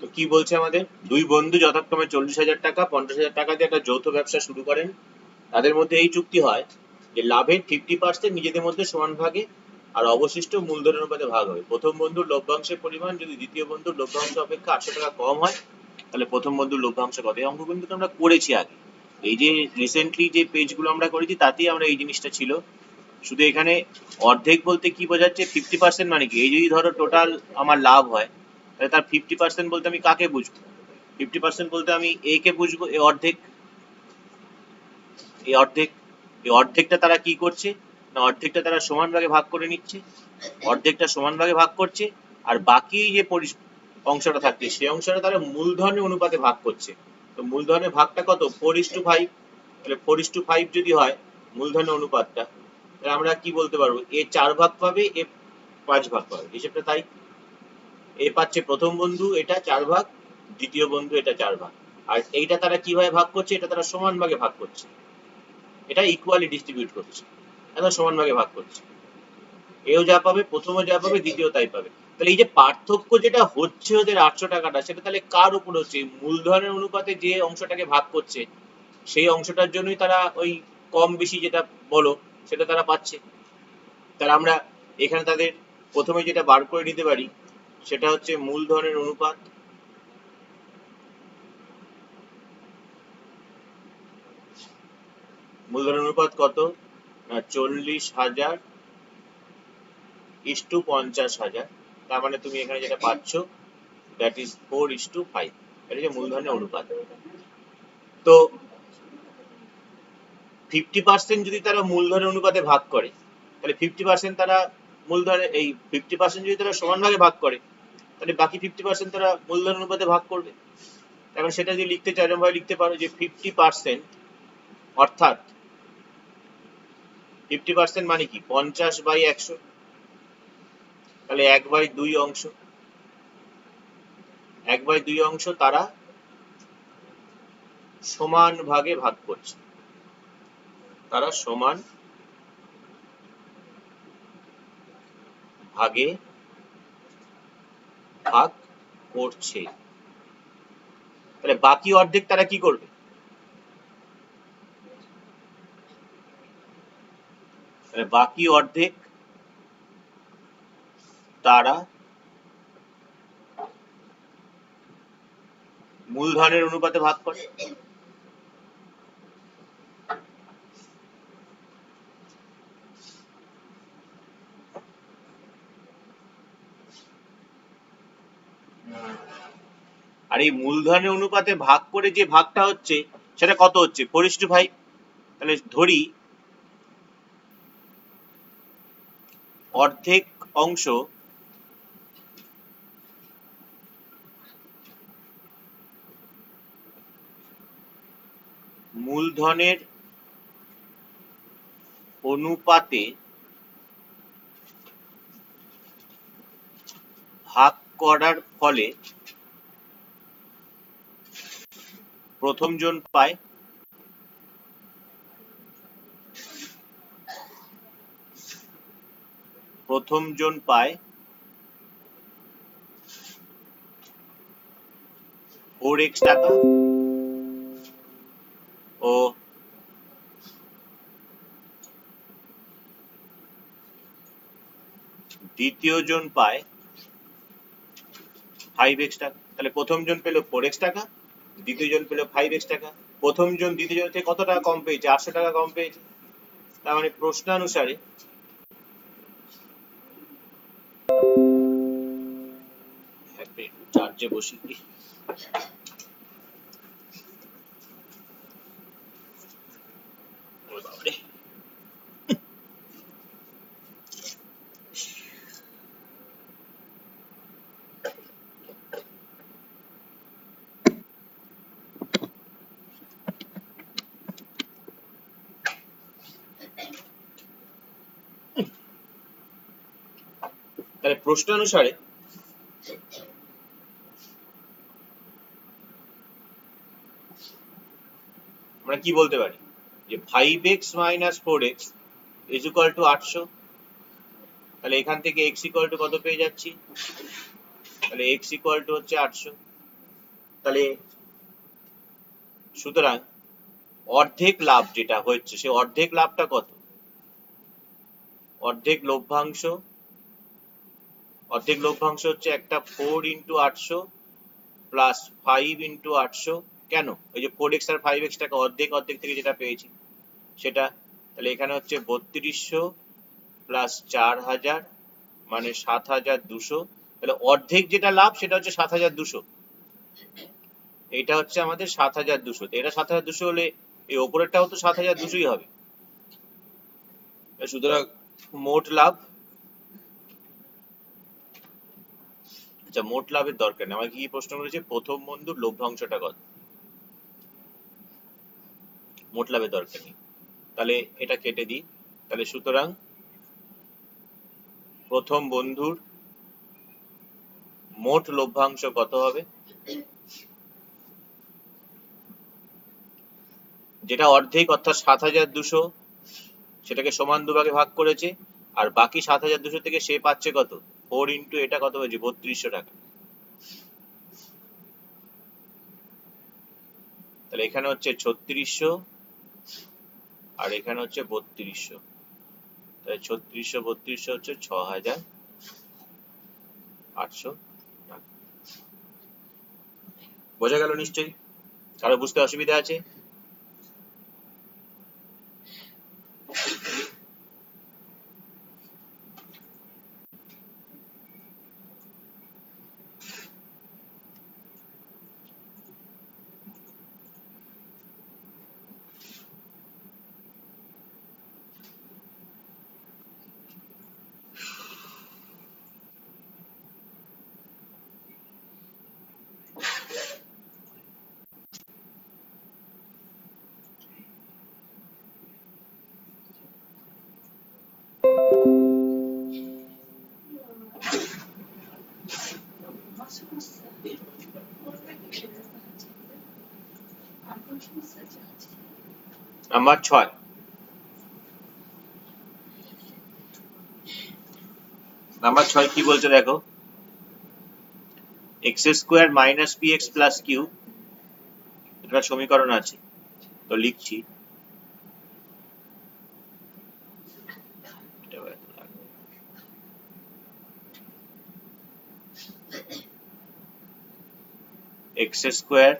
তো কি বলছে আমাদের? দুই বন্ধু যথাক্রমে 40,000 টাকা, 50,000 টাকা দিয়ে একটা যৌথ ব্যবসা শুরু করেন। তাদের মধ্যে এই চুক্তি হয় যে লাভের 50% নিজেদের মধ্যে সমান ভাগে আর অবশিষ্ট মূলধনের অনুপাতে ভাগ হবে। প্রথম বন্ধুর লভ্যাংশের পরিমাণ যদি দ্বিতীয় বন্ধুর লভ্যাংশ অপেক্ষা 800 টাকা কম হয়, তাহলে প্রথম বন্ধুর লভ্যাংশ কত? এই অঙ্ক কিন্তু আমরা করেছি আগে। এই যে রিসেন্টলি যে পেজগুলো আমরা করেছি তাতেই আমরা এই জিনিসটা ছিল। শুধু এখানে অর্ধেক বলতে কি বোঝাচ্ছে? 50% মানে কি? এই যদি ধরো টোটাল আমার লাভ হয়, তাহলে তার 50% বলতে আমি কাকে বুঝবো? 50% বলতে আমি এ কে বুঝবো, এই অর্ধেক। এই অর্ধেক, এই অর্ধেকটা তারা কি করছে না, অর্ধেকটা তারা সমান ভাগে ভাগ করে নিচ্ছে, অর্ধেকটা সমান ভাগে ভাগ করছে, আর বাকি যে অংশটা থাকছে সেই অংশটা তারা মূলধনের অনুপাতে ভাগ করছে। তো মূলধনের ভাগটা কত? 4:5। তাহলে 4:5 যদি হয় মূলধনের অনুপাতটা, তাহলে আমরা কি বলতে পারবো? এ 4 ভাগ পাবে, এ 5 ভাগ পাবে। হিসেবটা তাই। এ পাচ্ছে প্রথম বন্ধু এটা 4 ভাগ, দ্বিতীয় বন্ধু এটা 4 ভাগ, আর এইটা তারা কিভাবে ভাগ করছে? এটা তারা সমান ভাগে ভাগ করছে, এটা ইকুয়ালি ডিস্ট্রিবিউট করছে, এটা সমান ভাগে ভাগ করছে। এও যা পাবে, প্রথমও যা পাবে, দ্বিতীয় তাই পাবে। তাহলে এই যে পার্থক্য যেটা হচ্ছে ওদের 800 টাকাটা, সেটা তাহলে কার উপর হচ্ছে? মূলধনের অনুপাতে যে অংশটাকে ভাগ করছে সেই অংশটার জন্যই তারা ওই কম বেশি যেটা বলো সেটা তারা পাচ্ছে। তাহলে আমরা এখানে তাদের প্রথমে যেটা বার করে নিতে পারি সেটা হচ্ছে মূলধনের অনুপাত। মূলধনের অনুপাত কত? না 40,000 ইস টু 50,000। তার মানে তুমি এখানে যেটা পাচ্ছ দ্যাট ইজ 4:5। এটা যে মূলধনের অনুপাত। তো 50% যদি তারা মূলধনের অনুপাতে ভাগ করে, তাহলে 50% তারা মূলধনের, এই 50% যদি তারা সমান ভাগে ভাগ করে, তাহলে বাকি 50% তারা মূলধনের অনুপাতে ভাগ করবে। এখন সেটা যদি লিখতে চাই এরকম ভাবে লিখতে পারো যে 50%, অর্থাৎ 50% মানে কি? 50/100। তাহলে 1/2 অংশ, 1/2 অংশ তারা সমান ভাগে ভাগ করছে, তারা সমান ভাগে ভাগ করছে। তাহলে বাকি অর্ধেক তারা কি করবে? তাহলে বাকি অর্ধেক তারা মূলধনের অনুপাতে ভাগ করে। আর এই মূলধনের অনুপাতে ভাগ করে যে ভাগটা হচ্ছে সেটা কত হচ্ছে? 4:5। তাহলে ধরি অর্ধেক অংশ মূলধনের অনুপাতে ভাগ করার ফলে প্রথম জন পায়, প্রথম জন পায় 4x টাকা ও দ্বিতীয় জন পায় 5x টাকা। তাহলে প্রথম জন পেল 4x টাকা, দ্বিতীয় জন পেল 5x টাকা। প্রথম জন দ্বিতীয় জন থেকে কত টাকা কম পেয়েছে? 800 টাকা কম পেয়েছে। তার মানে প্রশ্নানুসারে চার্জে বসি কি বাবারে। তাহলে প্রশ্নানুসারে আমরা কি বলতে পারি যে 5x minus 4x is equal to 800। তাহলে এখান থেকে x equal to কত পেয়ে যাচ্ছি? তাহলে x equal to হচ্ছে 800। তাহলে সুতরাং অর্ধেক লাভ যেটা হচ্ছে সে অর্ধেক লাভটা কত? অর্ধেক লভ্যাংশ হচ্ছে একটা 4 into 800 প্লাস 5 into 800। কেন? ওই যে 4x আর 5x টাকে অর্ধেক থেকে যেটা পেয়েছি সেটা। তাহলে এখানে হচ্ছে 3200 প্লাস 4000 মানে 7200। তাহলে অর্ধেক যেটা লাভ সেটা হচ্ছে 7200। এটা হচ্ছে আমাদের 7200। এটা 7200 হলে এই ওপরেরটাও তো 7200ই হবে। সুতরাং মোট লাভ, আচ্ছা মোট লাভের দরকার নেই, আমার কি প্রশ্ন করেছে প্রথম বন্ধুর লভ্যাংশটা কত, মোট লাভের দরকার নেই। তাহলে এটা কেটে দিই। তাহলে সুতরাং প্রথম বন্ধুর মোট লভ্যাংশ কত হবে? যেটা অর্ধেক অর্থাৎ 7200 সেটাকে সমান দুভাগে ভাগ করেছে, আর বাকি 7200 থেকে সে পাচ্ছে কত? 4 ইন্টু এটা কত হয়েছে? 3200 টাকা। তাহলে এখানে হচ্ছে 3600 আর এখানে হচ্ছে 3200। তাহলে 3600 3200 হচ্ছে 6800 টাকা। বোঝা গেল নিশ্চয়ই? কারো বুঝতে অসুবিধা আছে? নাম্বার 6। নাম্বার 6 কি বলছে দেখো, x square minus px plus q এটা সমীকরণ আছে, তো লিখছি x square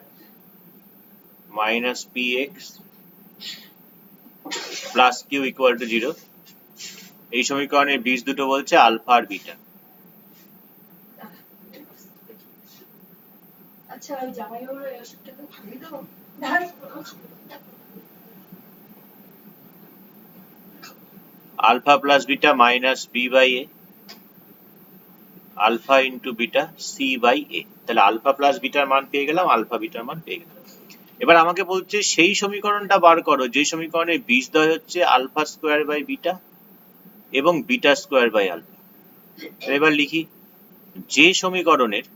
minus px plus q equal to 0। এই সমীকরণের বীজ দুটো বলছে আলফা আর বিটা। আচ্ছা ওই জামাইবাবুর এই ওষুধটাকে খাইয়ে দেবো? Alpha plus beta minus B by A, alpha into beta C by A. তাহলে আলফা প্লাস বিটার মান পেয়ে গেলাম, আলফা বিটার মান পেয়ে গেলাম। এবার আমাকে বলছে সেই সমীকরণটা বার করো যে সমীকরণের বীজদ্বয় হচ্ছে আলফা স্কোয়ার বাই বিটা এবং বিটা স্কোয়ার বাই আলফা। এবার লিখি, যে সমীকরণের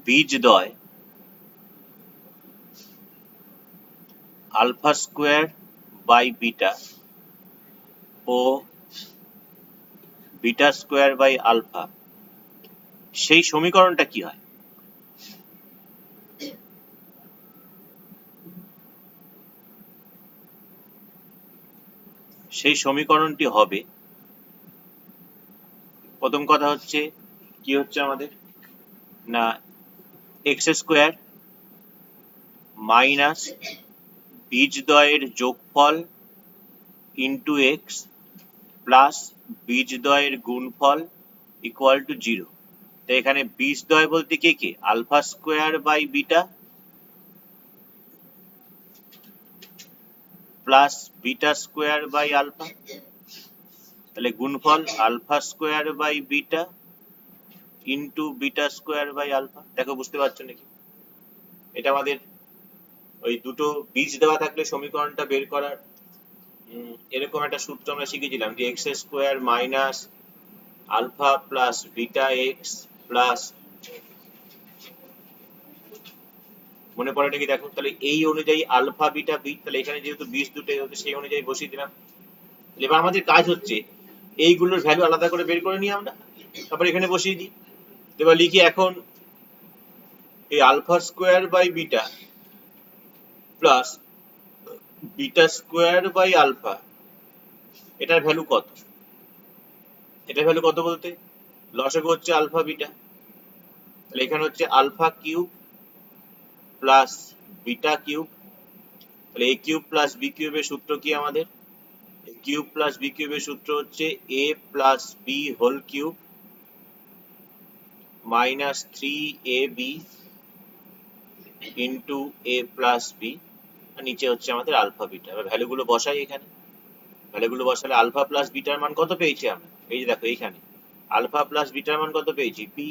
বীজদ্বয় আলফা স্কোয়ার বাই বিটা ও বিটা স্কোয়ার বাই আলফা, সেই সমীকরণটা কি হয়? সেই সমীকরণটি হবে, প্রথম কথা হচ্ছে কি হচ্ছে আমাদের না এক্স স্কোয়ার মাইনাস বীজদ্বয়ের যোগফল ইন্টু এক্স প্লাস বীজদ্বয়ের গুণফল ইকুয়াল টু 0। তো এখানে বীজদ্বয় বলতে কে কে? Alpha square by beta plus beta square by alpha, তাহলে গুণফল alpha square by beta into beta square by alpha. দেখো বুঝতে পারছো নাকি? এটা আমাদের ওই দুটো বীজ দেওয়া থাকলে সমীকরণটা বের করার এরকম একটা সূত্র আমরা শিখেছিলাম যে x square minus alpha plus beta x plus, মনে পড়ে নাকি দেখো? তাহলে এই অনুযায়ী আলফা বিটা বীজ, তাহলে এখানে যেহেতু বীজ দুটো সেই অনুযায়ী বসিয়ে দিলাম। এবার আমাদের কাজ হচ্ছে এইগুলোর ভ্যালু আলাদা করে বের করে নিই আমরা, তারপর এখানে বসিয়ে দিই। এবার লিখি এখন এই alpha square by beta plus beta square by alpha, এটার ভ্যালু কত? এটার ভ্যালু কত বলতে লসাগু হচ্ছে আলফা বিটা, তাহলে এখানে হচ্ছে alpha cube plus beta cube, তাহলে এ কিউব প্লাস বি কিউবের সূত্র কি আমাদের? এ কিউব প্লাস বি কিউবের সূত্র হচ্ছে A plus B whole cube minus 3ab into A plus B, আর নিচে হচ্ছে আমাদের আলফা বিটা। এবার ভ্যালুগুলো বসাই এখানে, ভ্যালুগুলো বসালে আলফা প্লাস বিটার মান কত পেয়েছি আমরা? এই যে দেখো এইখানে আলফা প্লাস বিটার মান কত পেয়েছি? পি।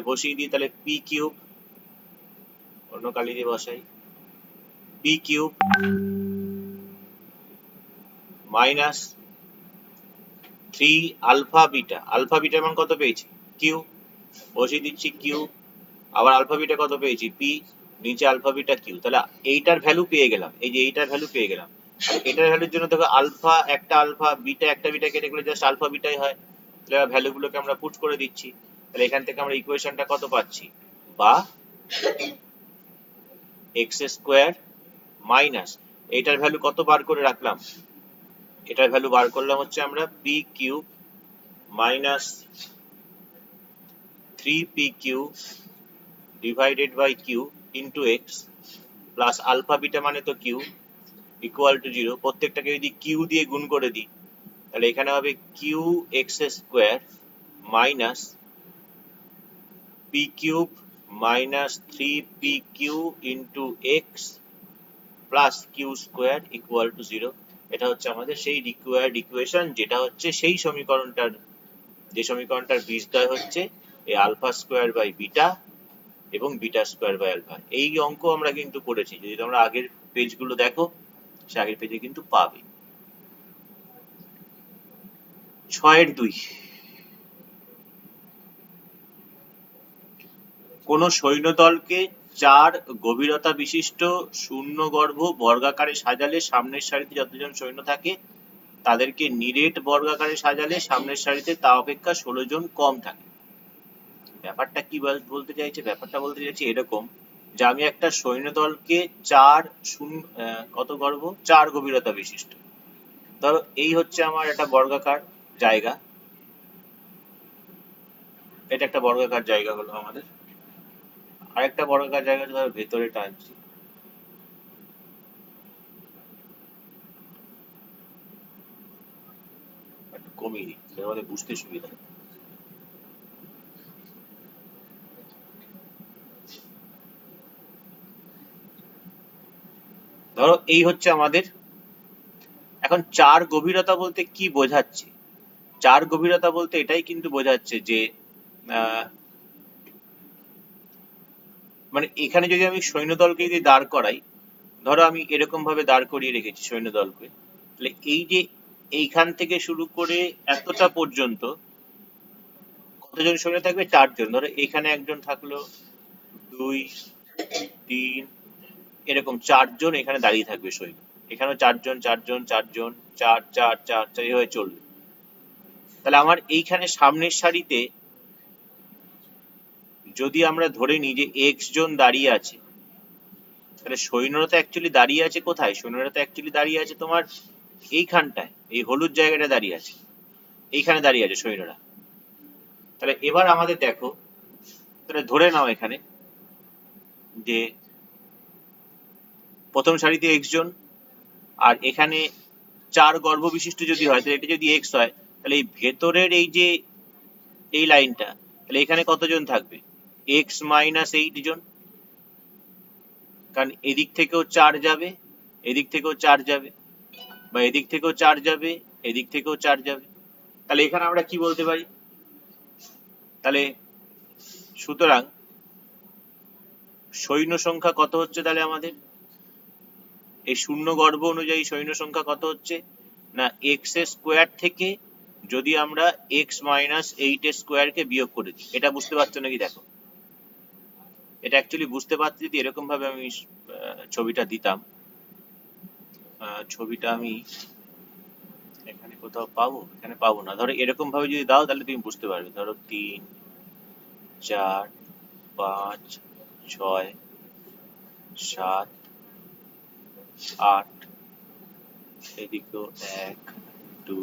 বসিয়ে দিই তাহলে পি কিউব, অন্য কালি দিয়ে বসাই, p cube minus 3 alpha beta, alpha বিটার মান কত পেয়েছি? কিউ, বসিয়ে দিচ্ছি কিউ, আবার আলফা বিটা কত পেয়েছি? পি, নিচে আলফা বিটা কিউ। তাহলে এইটার ভ্যালু পেয়ে গেলাম, এই যে এইটার ভ্যালু পেয়ে গেলাম। আর এটার ভ্যালুর জন্য দেখো আলফা একটা আলফা বিটা একটা বিটা কেটে গেলে জাস্ট আলফা বিটাই হয়। তাহলে ভ্যালুগুলোকে আমরা পুট করে দিচ্ছি, তাহলে এখান থেকে আমরা ইকুয়েশনটা কত পাচ্ছি? বা এক্স স্কোয়ার মাইনাস এইটার ভ্যালু কত বার করে রাখলাম? এটার ভ্যালু বার করলাম হচ্ছে আমরা p cube minus 3p cube divided by q into x plus alpha beta মানে তো কিউ ইকুয়াল টু 0। প্রত্যেকটাকে যদি কিউ দিয়ে গুণ করে দিই তাহলে এখানে হবে q x square minus p cube minus 3p q into x plus q square equal to 0। এটা হচ্ছে আমাদের সেই রিকোয়ার্ড ইকুয়েশন, যেটা হচ্ছে সেই সমীকরণটার, যে সমীকরণটার বীজদ্বয় হচ্ছে এই আলফা স্কোয়ার বাই বিটা এবং বিটা স্কোয়ার বাই আলফা। এই অঙ্ক আমরা কিন্তু করেছি, যদি তোমরা আগের পেজগুলো দেখো সে আগের পেজে কিন্তু পাবে। 6-2 কোন সৈন্যদলকে 4 গভীরতা বিশিষ্ট শূন্যগর্ভ বর্গাকারে সাজালে সামনের সারিতে যতজন সৈন্য থাকে তাদেরকে নিরেট বর্গাকারে সাজালে সামনের সারিতে তা অপেক্ষা 16 জন কম থাকে। ব্যাপারটা কি বলতে চাইছে? ব্যাপারটা বলতে চাইছে এরকম যে আমি একটা সৈন্যদলকে 4 কত গর্ভ 4 গভীরতা বিশিষ্ট, ধরো এই হচ্ছে আমার একটা বর্গাকার জায়গা, এটা একটা বর্গাকার জায়গা হলো আমাদের, আরেকটা বর্গাকার জায়গা ধরো ভেতরে টানছি, একটু কমিয়ে দিই আমাদের বুঝতে সুবিধা। ধরো এই হচ্ছে আমাদের, এখন 4 গভীরতা বলতে কি বোঝাচ্ছে? 4 গভীরতা বলতে এটাই কিন্তু বোঝাচ্ছে যে মানে এখানে যদি আমি সৈন্যদলকে যদি দাঁড় করাই, ধরো আমি এরকম ভাবে দাঁড় করিয়ে রেখেছি সৈন্যদলকে, তাহলে এই যে এইখান থেকে শুরু করে এতটা পর্যন্ত কতজন সৈন্য থাকবে? 4 জন। ধরো এখানে একজন থাকলো, 2 3 এরকম 4 জন এখানে দাঁড়িয়ে থাকবে সৈন্য, এখানেও 4 জন 4 জন 4 জন 4 4 4 4 এইভাবে চলবে। তাহলে আমার এইখানে সামনের সারিতে যদি আমরা ধরে নিই যে এক্স জন দাঁড়িয়ে আছে, তাহলে সৈন্যরা তো অ্যাকচুয়ালি দাঁড়িয়ে আছে কোথায়? সৈন্যরা তো অ্যাকচুয়ালি দাঁড়িয়ে আছে তোমার এইখানটায়, এই হলুদ জায়গাটা দাঁড়িয়ে আছে, এইখানে দাঁড়িয়ে আছে সৈন্যরা। তাহলে এবার আমাদের দেখো, তাহলে ধরে নাও এখানে যে প্রথম সারিতে x জন, আর এখানে 4 গর্ভ বিশিষ্ট যদি হয়, তাহলে এটা যদি x হয়, তাহলে এই ভেতরের এই যে এই লাইনটা, তাহলে এখানে কতজন থাকবে? x মাইনাস 8 জন, কারণ এদিক থেকেও 4 যাবে, এদিক থেকেও 4 যাবে, বা এদিক থেকেও 4 যাবে, এদিক থেকেও 4 যাবে। তাহলে এখানে আমরা কি বলতে পারি? তাহলে সুতরাং সৈন্য সংখ্যা কত হচ্ছে তাহলে আমাদের? এই শূন্য গর্ভ অনুযায়ী সৈন্য সংখ্যা কত হচ্ছে না, x এর স্কোয়ার থেকে যদি আমরা x মাইনাস 8 এর স্কোয়ারকে বিয়োগ করে দিই। এটা বুঝতে পারছো নাকি? দেখো, এটা অ্যাকচুয়ালি বুঝতে পারছি যদি এরকম ভাবে আমি ছবিটা দিতাম। ছবিটা আমি এখানে কোথাও পাবো? এখানে পাবো না। ধরো এরকম ভাবে যদি দাও তাহলে তুমি বুঝতে পারবে। ধরো 3 4 5 6 7 8, এদিকেও 1 2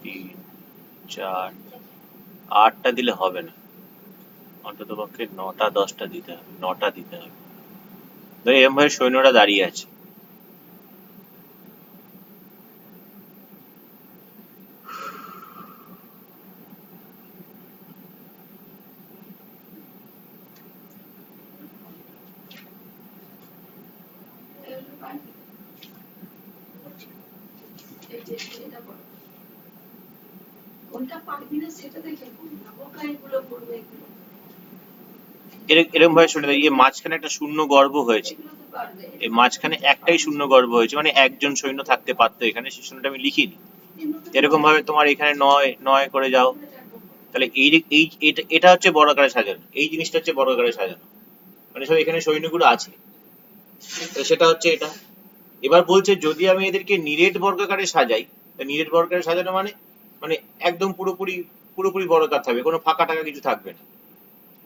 3 4, 8টা দিলে হবে না, অন্তত পক্ষে 9টা 10টা দিতে হবে, 9টা দিতে হবে। ধরো এরকম ভাবে সৈন্যরা দাঁড়িয়ে আছে। কোনটা পারবি না সেটা দেখে করবি না, বোকা এগুলো করবে এগুলো, এরকম ভাবে শুনে দাও, মাঝখানে একটা শূন্য গর্ভ হয়েছে, এগুলো তো পারবে। এই মাঝখানে একটাই শূন্য গর্ভ হয়েছে, মানে একজন সৈন্য থাকতে পারতো এখানে, সেই শূন্যটা আমি লিখিনি। এরকম ভাবে তোমার এখানে 9 করে যাও, তাহলে এটা হচ্ছে বড় আকারে সাজানো, এই জিনিসটা হচ্ছে বড় আকারে সাজানো, মানে সব এখানে সৈন্যগুলো আছে, সেটা হচ্ছে এটা। এবার বলছে যদি আমি এদেরকে নিরেট বর্গাকারে সাজাই, নিরেট বর্গাকারে সাজানো মানে মানে একদম পুরোপুরি বর্গাকার থাকবে, কোনো ফাঁকা টাকা কিছু থাকবে না,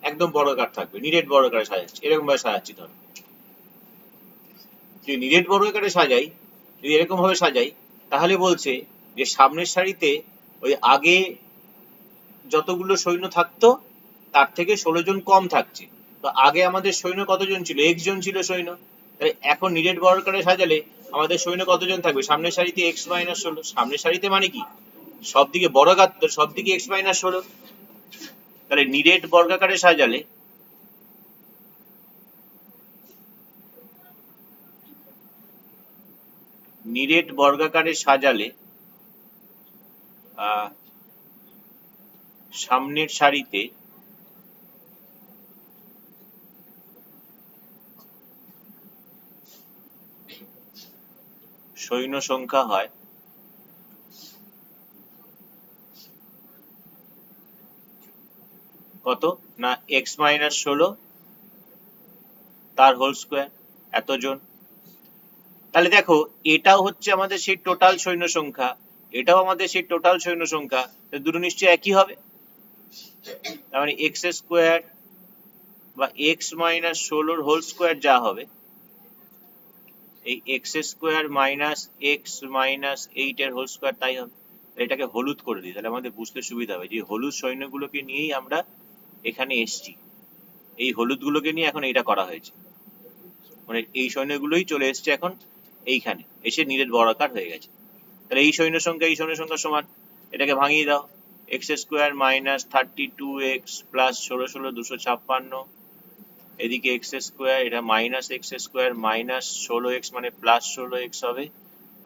একদম বর্গাকার থাকবে, নিরেট বর্গাকারে সাজাচ্ছি, এরকম ভাবে সাজাচ্ছি। ধরো যদি নিরেট বর্গাকারে সাজাই, যদি এরকম ভাবে সাজাই, তাহলে বলছে যে সামনের সারিতে ওই আগে যতগুলো সৈন্য থাকতো তার থেকে 16 জন কম থাকছে। তো আগে আমাদের সৈন্য কতজন ছিল? x জন ছিল সৈন্য। তাহলে এখন নিরেট বর্গাকারে সাজালে আমাদের সৈন্য কতজন থাকবে? সামনের সারিতে x মাইনাস 16, সামনের সারিতে মানে কি সব দিকে বর্গাকার, তো সব দিকে x মাইনাস 16। তাহলে নিরেট বর্গাকারে সাজালে সামনের সারিতে সৈন্য সংখ্যা হয় কত না x মাইনাস 16 তার হোল স্কোয়ার, এতজন। তাহলে দেখো এটাও হচ্ছে আমাদের সেই টোটাল সৈন্য সংখ্যা, এটাও আমাদের সেই টোটাল সৈন্য সংখ্যা, দুটো নিশ্চয়ই একই হবে। তার মানে x স্কোয়ার বা x মাইনাস 16 হোল স্কোয়ার যা হবে, এই x square minus x minus 8 এর হোল স্কোয়ার তাই হবে। এটাকে হলুদ করে দিই, তাহলে আমাদের বুঝতে সুবিধা হবে যে হলুদ সৈন্যগুলোকে নিয়েই আমরা এখানে এসছি, এই হলুদ গুলোকে নিয়ে এখন এইটা করা হয়েছে, মানে এই সৈন্যগুলোই চলে এসছে এখন এইখানে এসে নিরেট বর্গাকার হয়ে গেছে। তাহলে এই সৈন্য সংখ্যা সমান, এটাকে ভাঙিয়ে দাও, x square minus 32x plus 16 256, এদিকে x স্কোয়ার, এটা minus x square minus 16x মানে প্লাস 16x হবে,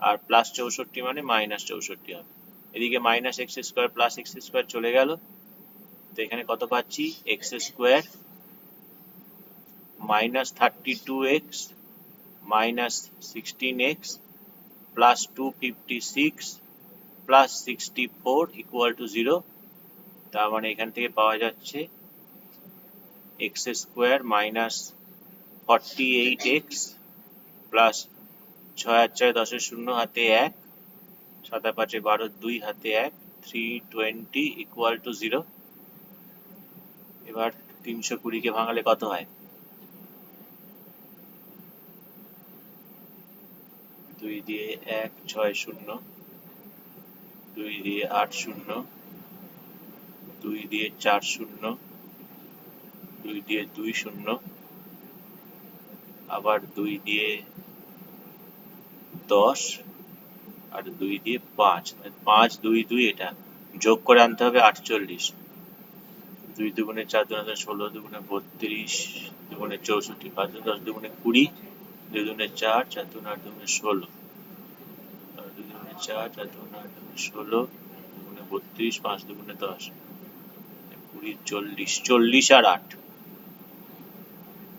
আর প্লাস 64 মানে মাইনাস 64 হবে। এদিকে minus x square plus x square চলে গেল, তো এখানে কত পাচ্ছি? x square minus 32x minus 16x plus 256 plus 64 equal to 0। তার মানে এখান থেকে পাওয়া যাচ্ছে x square minus 48x plus 6 আর 4 10 0 হাতে 1, 7 আর 5 12 2 হাতে 1, 320 ইকুয়াল টু 0। এবার 320 কে ভাঙালে কত হয়? 2 দিয়ে 1 6 0, 2 দিয়ে 8 0, 2 দিয়ে 4 শূন্য, 2 দিয়ে 2 শূন্য, আবার 2 দিয়ে 10 আর 2 দিয়ে 5, 5 2 2 এটা যোগ করে আনতে হবে 48। 2 দুগুণে 4 দুগুণে 16, দুগুণে 32, দুগুণে 64, 5 10 দুগুণে 20, 2 দুগুণে 4, 4 দুগুণে 8 দুগুণে 16, 2 দুগুণে 4, 4 দুগুণে 8 দুগুণে 16, দুগুণে 32, 5 দুগুণে 10, 20 40, 40 আর 8,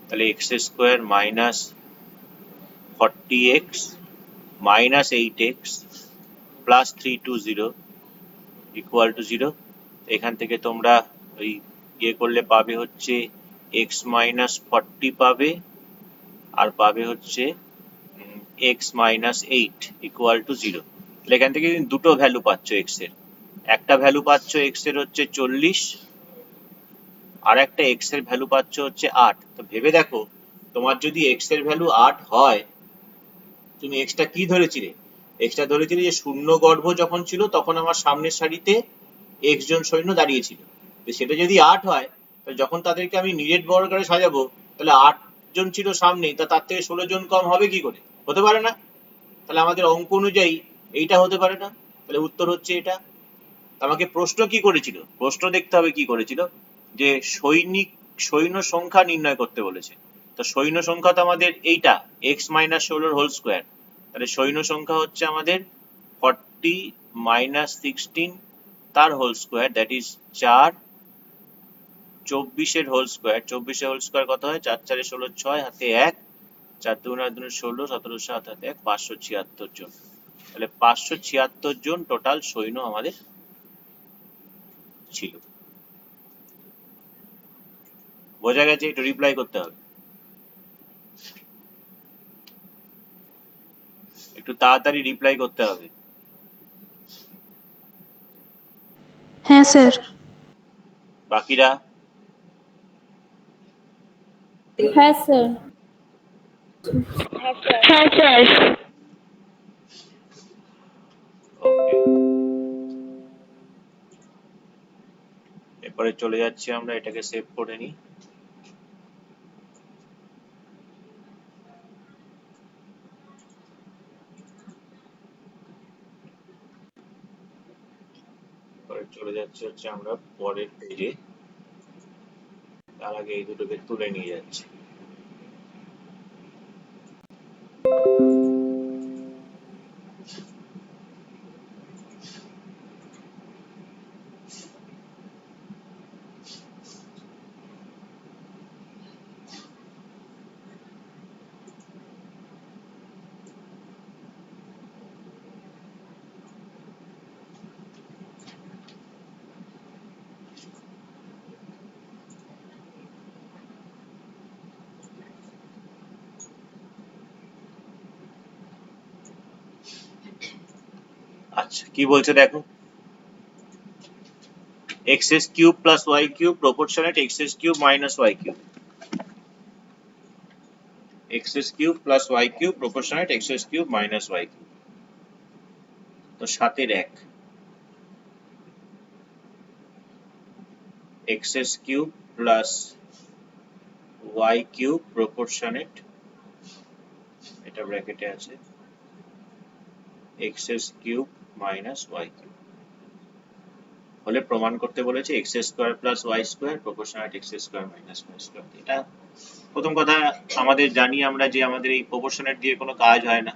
তাহলে x square minus 40x minus 8x plus 320 equal to 0। এখান থেকে তোমরা ওই ইয়ে করলে পাবে হচ্ছে x মাইনাস 40 পাবে, আর পাবে হচ্ছে x মাইনাস 8 ইকুয়াল টু 0। তাহলে এখান থেকে দুটো ভ্যালু পাচ্ছ x এর, একটা ভ্যালু পাচ্ছ x এর হচ্ছে 40, আর একটা x এর ভ্যালু পাচ্ছ হচ্ছে 8। তো ভেবে দেখো, তোমার যদি x এর ভ্যালু 8 হয়, তুমি x টা কি ধরেছিলে? x টা ধরেছিলে যে শূন্য গর্ভ যখন ছিল তখন আমার সামনের সারিতে x জন সৈন্য দাঁড়িয়েছিল। তো সেটা যদি 8 হয়, তাহলে যখন তাদেরকে আমি নিরেট বর্গাকারে সাজাবো, তাহলে 8 জন ছিল সামনে, তা তার থেকে 16 জন কম হবে কি করে? হতে পারে না। তাহলে আমাদের অঙ্ক অনুযায়ী এইটা হতে পারে না, তাহলে উত্তর হচ্ছে এটা। আমাকে প্রশ্ন কি করেছিল? প্রশ্ন দেখতে হবে কি করেছিল, যে সৈন্য সংখ্যা নির্ণয় করতে বলেছে। তো সৈন্য সংখ্যা তো আমাদের এইটা x মাইনাস 16 হোল স্কোয়ার, তাহলে সৈন্য সংখ্যা হচ্ছে আমাদের 40 মাইনাস 16 তার হোল স্কোয়ার, দ্যাট ইজ 4, 24 এর হোল স্কোয়ার। 24 এর হোল স্কোয়ার কত হয়? 4 4 16, 6 হাতে 1, 4 2 8 2 16, 17 7 হাতে 1, 576 জন। তাহলে 576 জন টোটাল সৈন্য আমাদের ছিল। বোঝা গেছে? একটু রিপ্লাই করতে হবে, একটু তাড়াতাড়ি রিপ্লাই করতে হবে। হ্যাঁ স্যার। বাকিরা? হ্যাঁ স্যার। হ্যাঁ স্যার। ওকে, এরপরে চলে যাচ্ছি আমরা, এটাকে সেভ করে নিই। এরপরে চলে যাচ্ছি হচ্ছে আমরা পরের পেজে, তার আগে এই দুটোকে তুলে নিয়ে যাচ্ছি। আচ্ছা, কি বলছে দেখো, x cube plus y cube proportionate x cube minus y cube, x cube plus y cube proportionate x cube minus y cube. তো 7 এর 1, x cube plus y cube proportionate, এটা ব্র্যাকেটে আছে, x cube minus y cube হলে প্রমাণ করতে বলেছে x square plus y square proportionate x square minus y square. এটা প্রথম কথা, আমাদের জানি আমরা যে আমাদের এই প্রপোর্শনেট দিয়ে কোনো কাজ হয় না,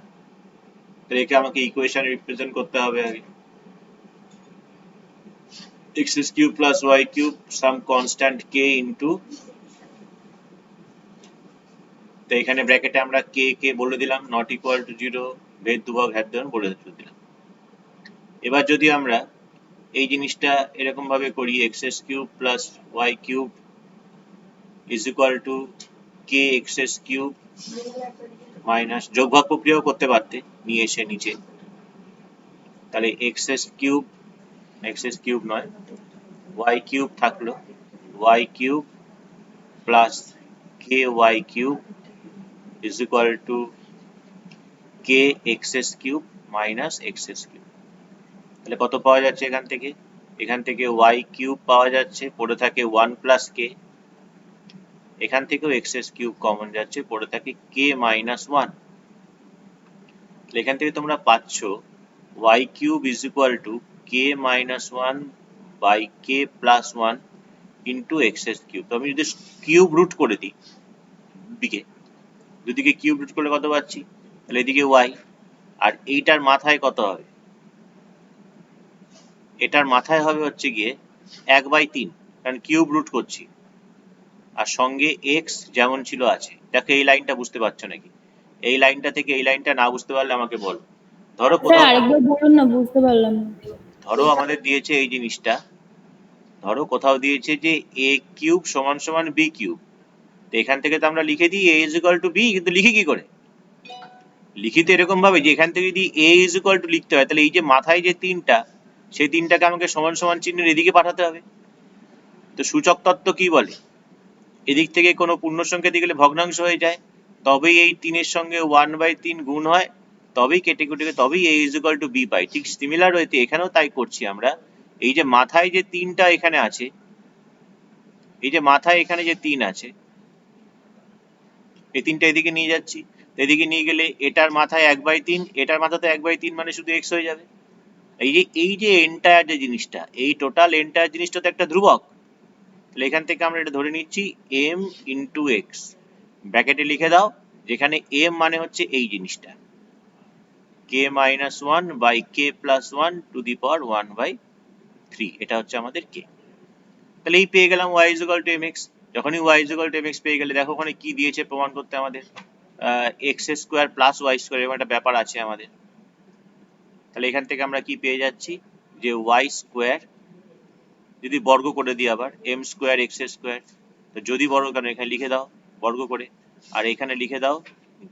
তো একে আমাকে ইকুয়েশন রিপ্রেজেন্ট করতে হবে আগে। x cube plus y cube some constant k into, তো এখানে ব্র্যাকেটে আমরা k কে বলে দিলাম নট ইকুয়াল টু 0, ভেদ দুভাগ হ্যাদ বলে দিলাম। এবার যদি আমরা এই জিনিসটা এরকম ভাবে করি, x cube plus y cube is equal to k x cube minus, যোগভাগ প্রক্রিয়াও করতে পারতে নিয়ে এসে নিচে, তাহলে x কিউব নয় y কিউব থাকলো, y cube plus ky cube is equal to k x cube minus x cube. তাহলে কত পাওয়া যাচ্ছে এখান থেকে? এখান থেকে ওয়াই কিউব পাওয়া যাচ্ছে, পড়ে থাকে 1 প্লাস কে। এখান থেকেও এক্স এস কিউব কমন যাচ্ছে, পড়ে থাকে কে মাইনাস 1। এখান থেকে তোমরা পাচ্ছ y cube is equal to k minus 1 by K plus 1 into x s cube. তো আমি যদি কিউব রুট করে দিই দুদিকে কিউব রুট করলে কত পাচ্ছি, তাহলে এদিকে ওয়াই, আর এইটার মাথায় কত হবে, এটার মাথায় হবে হচ্ছে গিয়ে 1/3, কারণ কিউব রুট করছি, আর সঙ্গে এক্স যেমন ছিল আছে। দেখো এই লাইনটা বুঝতে পারছো নাকি? এই লাইনটা থেকে এই লাইনটা না বুঝতে পারলে আমাকে বল। ধরো স্যার কোথাও, আরেকবার বলুন না, বুঝতে পারলাম না। ধরো আমাদের দিয়েছে এই জিনিসটা, ধরো কোথাও দিয়েছে যে এ কিউব সমান সমান বি কিউব। তো এখান থেকে তো আমরা লিখে দিই এ ইজ ইকুয়াল টু বি, কিন্তু লিখি কি করে? লিখি তো এরকম ভাবে যে এখান থেকে যদি এ ইজ ইকুয়াল টু লিখতে হয়, তাহলে এই যে মাথায় যে তিনটা, সেই তিনটাকে আমাকে সমান সমান চিহ্নের এদিকে পাঠাতে হবে। তো সূচক তত্ত্ব কি বলে? এদিক থেকে কোনো পূর্ণ সংখ্যা দিয়ে গেলে ভগ্নাংশ হয়ে যায়, তবেই এই 3 এর সঙ্গে 1/3 গুণ হয়, তবেই কেটে কুটে তবেই a is equal to B পাই। ঠিক সিমিলার ওয়েতে এখানেও তাই করছি আমরা। এই যে মাথায় যে 3টা এখানে আছে, এই যে মাথায় এখানে যে 3 আছে, এই 3টা এদিকে নিয়ে যাচ্ছি। এদিকে নিয়ে গেলে এটার মাথায় 1/3, এটার মাথাতে 1/3 মানে শুধু x হয়ে যাবে। এই যে এন্টায়ার যে জিনিসটা, এই টোটাল এন্টায়ার জিনিসটা তো একটা ধ্রুবক। তাহলে এখান থেকে আমরা এটা ধরে নিচ্ছি m ইন্টু এক্স, ব্র্যাকেটে লিখে দাও, যেখানে m মানে হচ্ছে এই জিনিসটা, k minus 1 by K plus 1 to the power 1/3, এটা হচ্ছে আমাদের k। তাহলে এই পেয়ে গেলাম y is equal two mx। যখনই y is equal two mx পেয়ে গেলে দেখো ওখানে কি দিয়েছে প্রমাণ করতে আমাদের, x square plus y square, এরকম একটা ব্যাপার আছে আমাদের। তাহলে এখান থেকে আমরা কি পেয়ে যাচ্ছি যে y স্কোয়ার, যদি বর্গ করে দিই আবার m স্কোয়ার x স্কোয়ার, তো যদি বর্গ কেন এখানে লিখে দাও বর্গ করে, আর এখানে লিখে দাও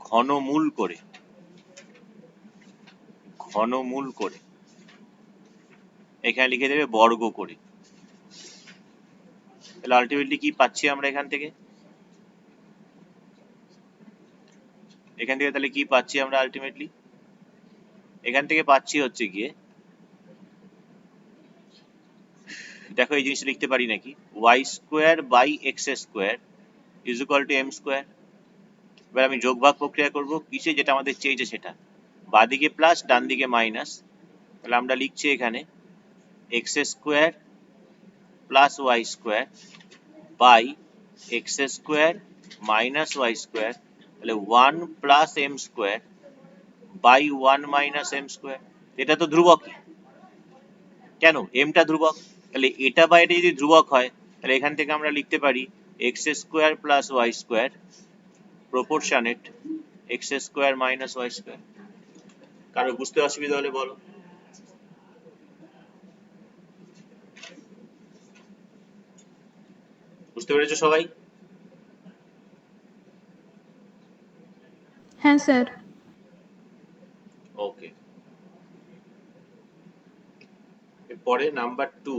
ঘনমূল করে, ঘনমূল করে, এখানে লিখে দেবে বর্গ করে। তাহলে আলটিমেটলি কি পাচ্ছি আমরা এখান থেকে, তাহলে কি পাচ্ছি আমরা আলটিমেটলি? এখান থেকে পাচ্ছি হচ্ছে গিয়ে, দেখো এই জিনিসটা লিখতে পারি নাকি, y square by x square is equal to m square. এবার আমি যোগভাগ প্রক্রিয়া করব কিসে, যেটা আমাদের চেয়েছে সেটা, বাঁদিকে প্লাস ডান দিকে মাইনাস। তাহলে আমরা লিখছি এখানে x square plus Y square by x square minus y square, তাহলে 1 plus m square by 1 minus m square. এটা তো ধ্রুবক, কেন এমটা ধ্রুবক, তাহলে এটা বা এটা যদি ধ্রুবক হয়, তাহলে এখান থেকে আমরা লিখতে পারি x square plus Y square proportionate x square minus y square. কারো বুঝতে অসুবিধা হলে বলো। বুঝতে পেরেছো সবাই? হ্যাঁ স্যার। ওকে, এরপরে নাম্বার 2।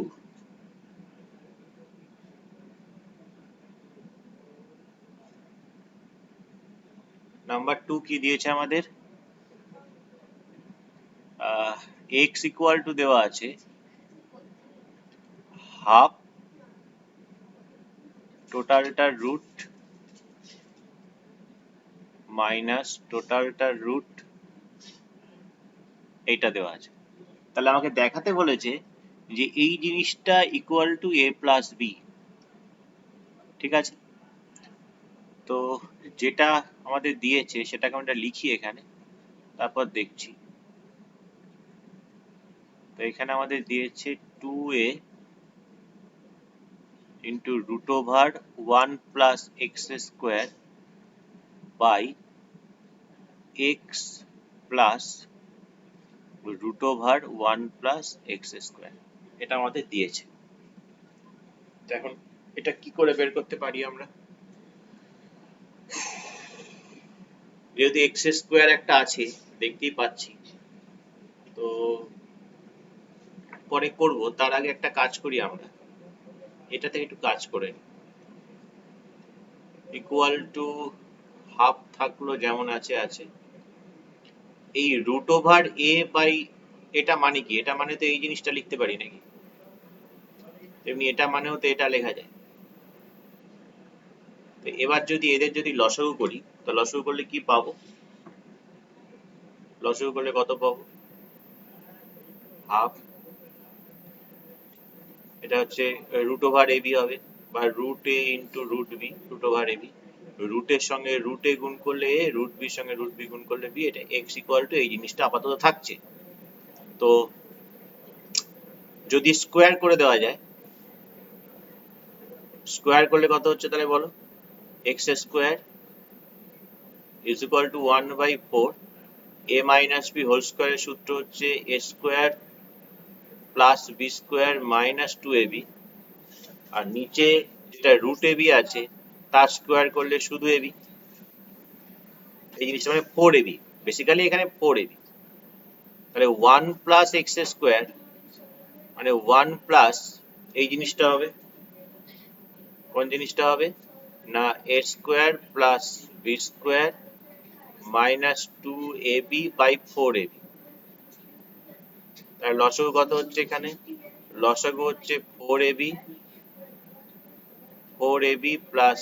নাম্বার 2 কি দিয়েছে আমাদের, x ইকুয়াল টু দেওয়া আছে হাফ টোটালটার রুট মাইনাস টোটালটার রুট, এইটা দেওয়া আছে। তাহলে আমাকে দেখাতে বলেছে যে এই জিনিসটা equal to a plus b. ঠিক আছে, তো যেটা আমাদের দিয়েছে সেটাকে আমরা লিখি এখানে, তারপর দেখছি। তো এখানে আমাদের দিয়েছে 2a into root over 1 plus x square by x plus root over 1 plus x square, এটা আমাদের দিয়েছে। তো এখন এটা কি করে বের করতে পারি আমরা, যেহেতু এক্স স্কোয়ার একটা আছে দেখতেই পাচ্ছি, তো পরে করব, তার আগে একটা কাজ করি আমরা, এটা থেকে একটু কাজ করে নিই। ইকুয়াল টু হাফ থাকলো যেমন আছে আছে, এই রুট ওভার এ বাই, এটা মানে কি, এটা মানে তো এই জিনিসটা লিখতে পারি নাকি, তেমনি এটা মানেও তো এটা লেখা যায়। তো এবার যদি এদের যদি লসাগু করি, তো লসাগু করলে কি পাবো? লসাগু করলে কত পাবো? হাফ, এটা হচ্ছে রুট ওভার এবি হবে, বা root A into root B, root over AB. রুটের সঙ্গে রুট এ গুণ করলে এ, রুট বির সঙ্গে রুট বি গুণ করলে বি, এটা এক্স ইকুয়াল টু এই জিনিসটা আপাতত থাকছে। তো যদি স্কোয়ার করে দেওয়া যায়, স্কোয়ার করলে কত হচ্ছে তাহলে বলো? X square is equal to 1/4 a minus B whole স্কোয়ারের সূত্র হচ্ছে a square plus B square minus 2ab, আর নিচে যেটা রুট এবি আছে তার স্কোয়ার করলে শুধু এবি। এই জিনিসটা মানে 4ab, বেসিক্যালি এখানে 4ab। তাহলে 1 প্লাস এক্স স্কোয়ার মানে 1 প্লাস এই জিনিসটা হবে, কোন জিনিসটা হবে না, a square plus B square minus 2ab by 4ab। তাহলে লসাগু কত হচ্ছে এখানে? লসাগু হচ্ছে 4ab plus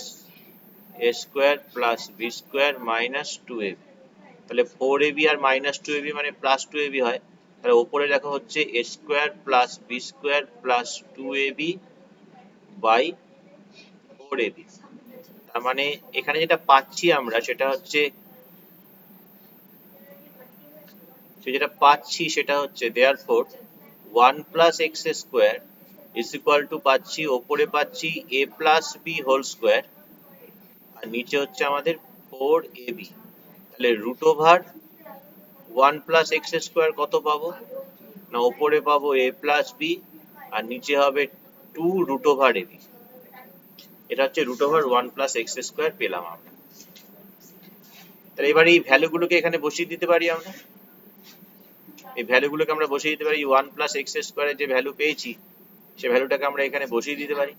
a square plus B square minus 2ab। তাহলে 4ab আর মাইনাস 2ab মানে প্লাস 2ab হয়। তাহলে উপরে লেখা হচ্ছে a square plus B square plus 2ab by 4ab। তার মানে এখানে যেটা পাচ্ছি আমরা সেটা হচ্ছে therefore 1 plus x square is equal to পাচ্ছি, ওপরে পাচ্ছি a plus b whole square, আর নিচে হচ্ছে আমাদের 4ab। তাহলে root over 1 plus x square কত পাবো না, ওপরে পাবো a plus b আর নিচে হবে 2 রুট ওভার ab। এটা হচ্ছে root over 1 plus x square পেলাম আমরা। তাহলে এবার এই ভ্যালুগুলোকে এখানে বসিয়ে দিতে পারি আমরা। এই ভ্যালুগুলোকে আমরা বসিয়ে দিতে পারি, 1 প্লাস এক্স স্কোয়ারের যে ভ্যালু পেয়েছি সেই ভ্যালুটাকে আমরা এখানে বসিয়ে দিতে পারি।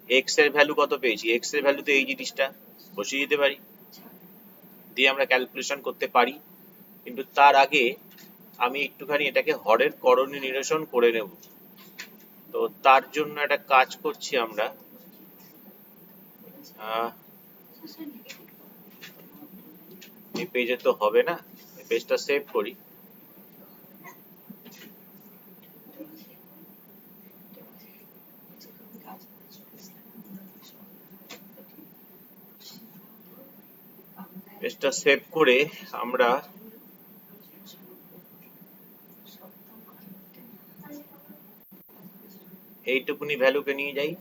এক্স এর ভ্যালু কত পেয়েছি, এক্স এর ভ্যালু তো এই জিনিসটা, বসিয়ে দিতে পারি, দিয়ে আমরা ক্যালকুলেশন করতে পারি। কিন্তু তার আগে আমি একটুখানি এটাকে হরের করণীয় নিরসন করে নেব। তো তার জন্য একটা কাজ করছি আমরা, এই পেজে তো হবে না, পেজটা সেভ করি। পেজটা সেভ করে আমরা এইটুকুনি ভ্যালুকে নিয়ে যাই,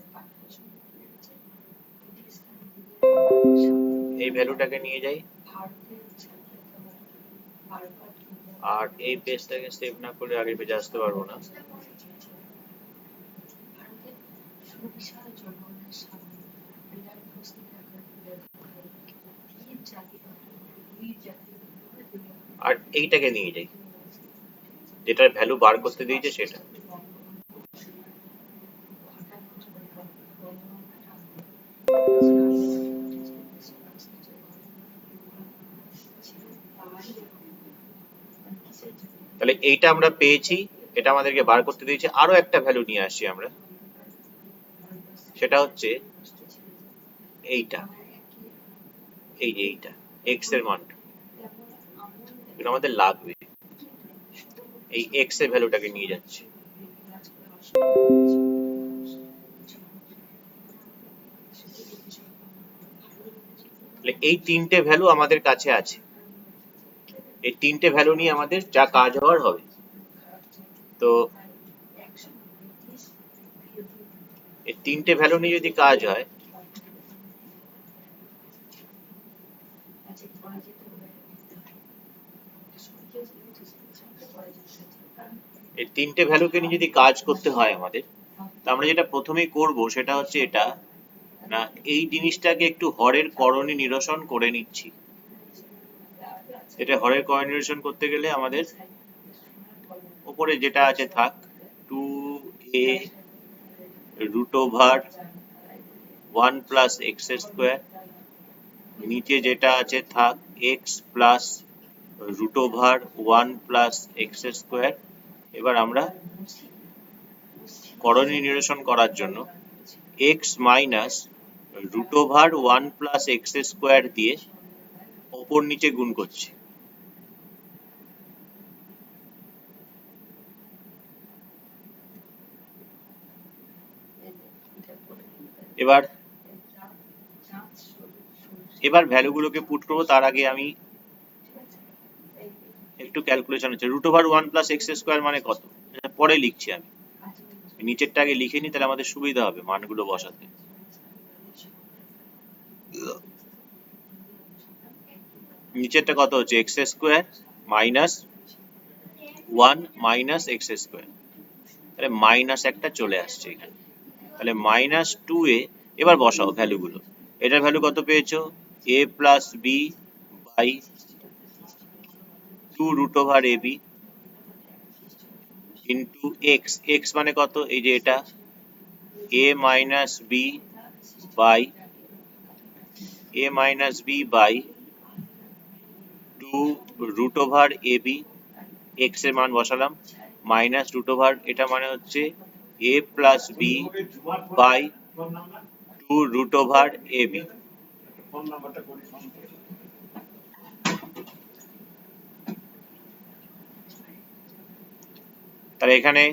এই ভ্যালুটাকে নিয়ে যাই, আর এই পেজটাকে সেভ না করলে আগের পেজে আসতে পারবো না। আর এইটাকে নিয়ে যাই, যেটার ভ্যালু বার করতে দিয়েছে সেটা। তাহলে এইটা আমরা পেয়েছি, এটা আমাদেরকে বার করতে দিয়েছে। আরো একটা ভ্যালু নিয়ে আসছি আমরা, সেটা হচ্ছে এইটা, এই যে এইটা এক্স এর মানটা, এটা আমাদের লাগবে। এই এক্স এর ভ্যালুটাকে নিয়ে যাচ্ছি। এই তিনটে ভ্যালু আমাদের কাছে আছে, এই তিনটে ভ্যালু নিয়ে আমাদের যা কাজ হওয়ার হবে। তো এই তিনটে ভ্যালু নিয়ে যদি কাজ হয়, এই তিনটে ভ্যালুকে নিয়ে যদি কাজ করতে হয় আমাদের, তো আমরা যেটা প্রথমেই করব সেটা হচ্ছে এটা না, এই জিনিসটাকে একটু হরের করণীয় নিরসন করে নিচ্ছি। এটা হরের করণীয় নিরসন করতে গেলে আমাদের উপরে যেটা আছে থাক, 2a root over 1 plus x square, নিচে যেটা আছে থাক x plus root over 1 plus x square. এবার আমরা করণীয় নিরসন করার জন্য x minus root over 1 plus x square দিয়ে ওপর নিচে গুণ করছি। এবার ভ্যালুগুলোকে পুট করবো, তার আগে আমি একটু ক্যালকুলেশন হচ্ছে। Root over 1 plus x square মানে কত, পরে লিখছি আমি, নিচেরটা আগে লিখে নিই, তাহলে আমাদের সুবিধা হবে মানগুলো বসাতে। নিচেরটা কত হচ্ছে, x square minus 1 minus x square, তাহলে মাইনাস একটা চলে আসছে এখানে, তাহলে মাইনাস 2a। এবার বসাও ভ্যালুগুলো, এটার ভ্যালু কত পেয়েছো, a plus B by 2 root over A b into x, x মানে কত, এই যে এটা a minus B by two root over A b, x এর মান বসালাম, মাইনাস রুট ওভার, এটা মানে হচ্ছে a plus B by two root over A b. তাহলে এখানে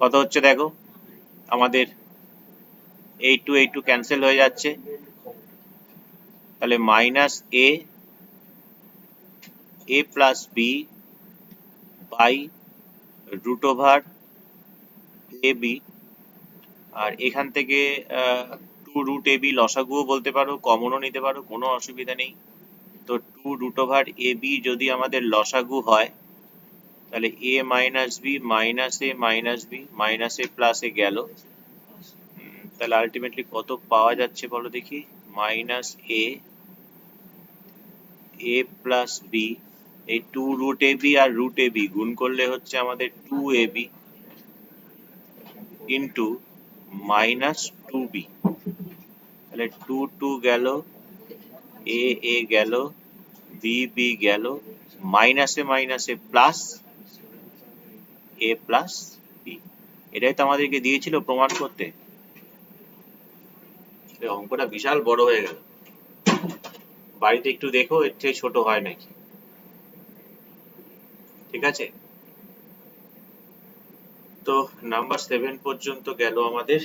কত হচ্ছে দেখো, আমাদের 8 ক্যান্সেল হয়ে যাচ্ছে, তাহলে minus A plus B by root over A B, আর এখান থেকে 2 রুট এ বি লসাগুও বলতে পারো, কমনও নিতে পারো, কোনো অসুবিধা নেই। তো 2 রুট ওভার এ বি যদি আমাদের লসাগু হয়, তাহলে a minus B minus A minus B minus A plus A গেল, তাহলে আলটিমেটলি কত পাওয়া যাচ্ছে বলো দেখি, মাইনাস এ প্লাস বি, এই 2 root A B R root A B গুণ করলে হচ্ছে আমাদের 2ab ইন্টু মাইনাস 2b, তাহলে 2 গেল, এ গেল, বি গেল, মাইনাসে প্লাস এ প্লাস বি। এটাই তো আমাদেরকে দিয়েছিল প্রমাণ করতে। অঙ্কটা বিশাল বড় হয়ে গেল, বাড়িতে একটু দেখো এর থেকে ছোট হয় নাকি। ঠিক আছে, তো নাম্বার 7 পর্যন্ত গেল আমাদের।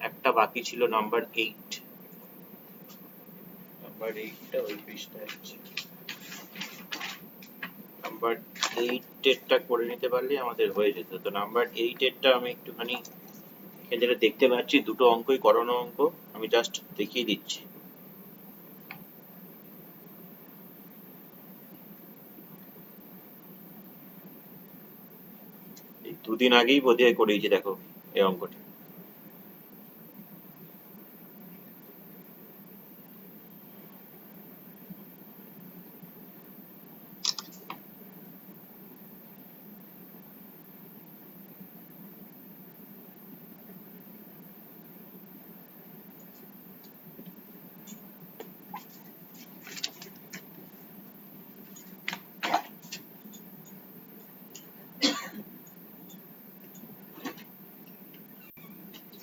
একটা বাকি ছিল নাম্বার 8। নাম্বার 8টা ওই পৃষ্ঠায় আছে। নাম্বার 8 এরটা করে নিতে পারলে আমাদের হয়ে যেত। তো নাম্বার 8 এরটা আমি একটুখানি যেটা দেখতে পাচ্ছি, দুটো অঙ্কই করানো অঙ্ক, আমি জাস্ট দেখিয়ে দিচ্ছি। দুদিন আগেই বোধহয় করিয়েছি, দেখো এই অঙ্কটা।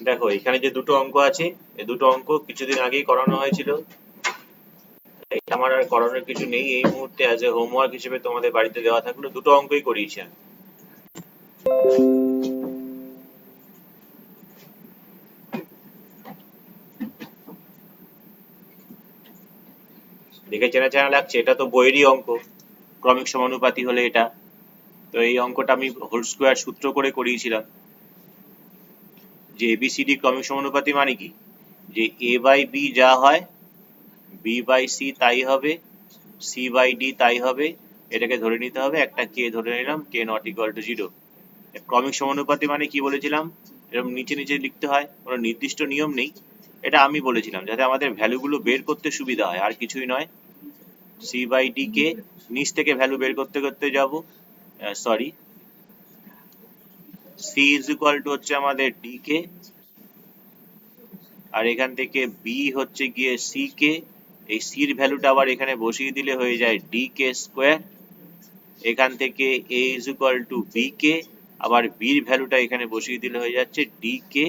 দেখো এখানে যে দুটো অঙ্ক আছে, এই দুটো অঙ্ক কিছুদিন আগেই করানো হয়েছিল, এটা আমার আর করানোর কিছু নেই এই মুহূর্তে, অ্যাজ এ হোমওয়ার্ক হিসেবে তোমাদের বাড়িতে দেওয়া থাকলো। দুটো অঙ্কই করিয়েছি আমি। দেখে চেনা চেনা লাগছে, এটা তো বইয়েরই অঙ্ক, ক্রমিক সমানুপাতি হলে এটা। তো এই অঙ্কটা আমি হোল স্কোয়ার সূত্র করে করিয়েছিলাম, যে এবিসিডি ক্রমিক সমানুপাতি মানে কি, যে এ বাই বি যা হয় বি বাই সি তাই হবে, সি বাই ডি তাই হবে, এটাকে ধরে নিতে হবে একটা কে ধরে নিলাম, কে নট ইকুয়াল টু 0। ক্রমিক সমানুপাতি মানে কি বলেছিলাম, এরকম নিচে নিচে লিখতে হয়, কোনো নির্দিষ্ট নিয়ম নেই, এটা আমি বলেছিলাম যাতে আমাদের ভ্যালুগুলো বের করতে সুবিধা হয়, আর কিছুই নয়। সি বাই ডি কে নিচ থেকে ভ্যালু বের করতে করতে যাব, sorry, c is equal to হচ্ছে আমাদের ডি কে, আর এখান থেকে বি হচ্ছে গিয়ে সি কে, এই সির ভ্যালুটা আবার এখানে বসিয়ে দিলে হয়ে যায় ডি কে স্কোয়ার এখান থেকে a is equal to B K, আবার b এর ভ্যালুটা এখানে বসিয়ে দিলে হয়ে যাচ্ছে ডি কে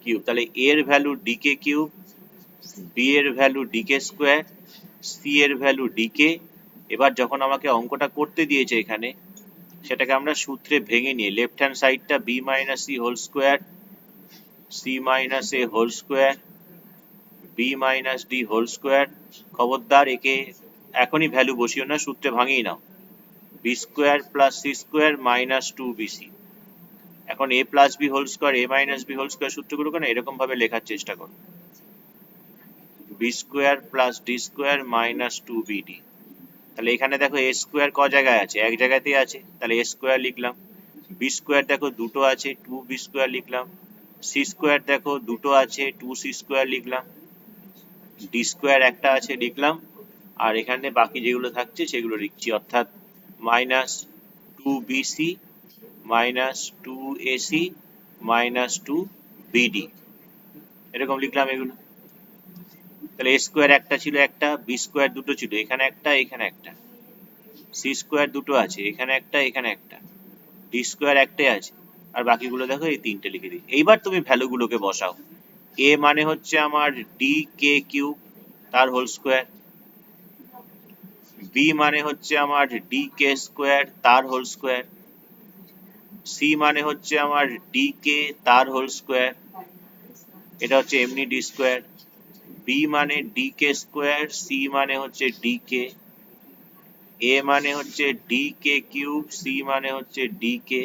কিউব। তাহলে a এর value D K cube, b এর value D K square, c এর ভ্যালু ডি কে। এবার যখন আমাকে অঙ্কটা করতে দিয়েছে এখানে, সেটাকে আমরা সূত্রে ভেঙে নিয়ে লেফট হ্যান্ড সাইডটা b minus C whole square, c minus A whole square, b minus D whole square. খবরদার একে এখনই ভ্যালু বসিও না, সূত্রে ভাঙিয়ে নাও। B square plus C square minus two BC. এখন A plus B whole square, A minus B whole square সূত্রগুলো কেন এরকম ভাবে লেখার চেষ্টা করো। B square plus D square minus two BD. তাহলে এখানে দেখো এ স্কোয়ার ক জায়গায় আছে, এক জায়গাতেই আছে, তাহলে এ স্কোয়ার লিখলাম। বি স্কোয়ার দেখো দুটো আছে, টু বি স্কোয়ার লিখলাম। সি স্কোয়ার দেখো দুটো আছে, টু সি স্কোয়ার লিখলাম। ডি স্কোয়ার একটা আছে লিখলাম। আর এখানে বাকি যেগুলো থাকছে সেগুলো লিখছি, অর্থাৎ minus two BC minus two AC minus two BD, এরকম লিখলাম এগুলো। তাহলে এ স্কোয়ার একটা ছিল, একটা বি স্কোয়ার দুটো ছিল, এখানে একটা এখানে একটা। সি স্কোয়ার দুটো আছে, এখানে একটা এখানে একটা। ডি স্কোয়ার একটাই আছে, আর বাকিগুলো দেখো এই তিনটে লিখে দিই। এইবার তুমি ভ্যালুগুলোকে বসাও। এ মানে হচ্ছে আমার ডি কে কিউব তার হোল স্কোয়ার, বি মানে হচ্ছে আমার ডি কে স্কোয়ার তার হোল স্কোয়ার, সি মানে হচ্ছে আমার ডি কে তার হোল স্কোয়ার, এটা হচ্ছে এমনি ডি স্কোয়ার। বি মানে ডি কে স্কোয়ার, সি মানে হচ্ছে ডি কে, এ মানে হচ্ছে ডি কে কিউব, সি মানে হচ্ছে ডি কে,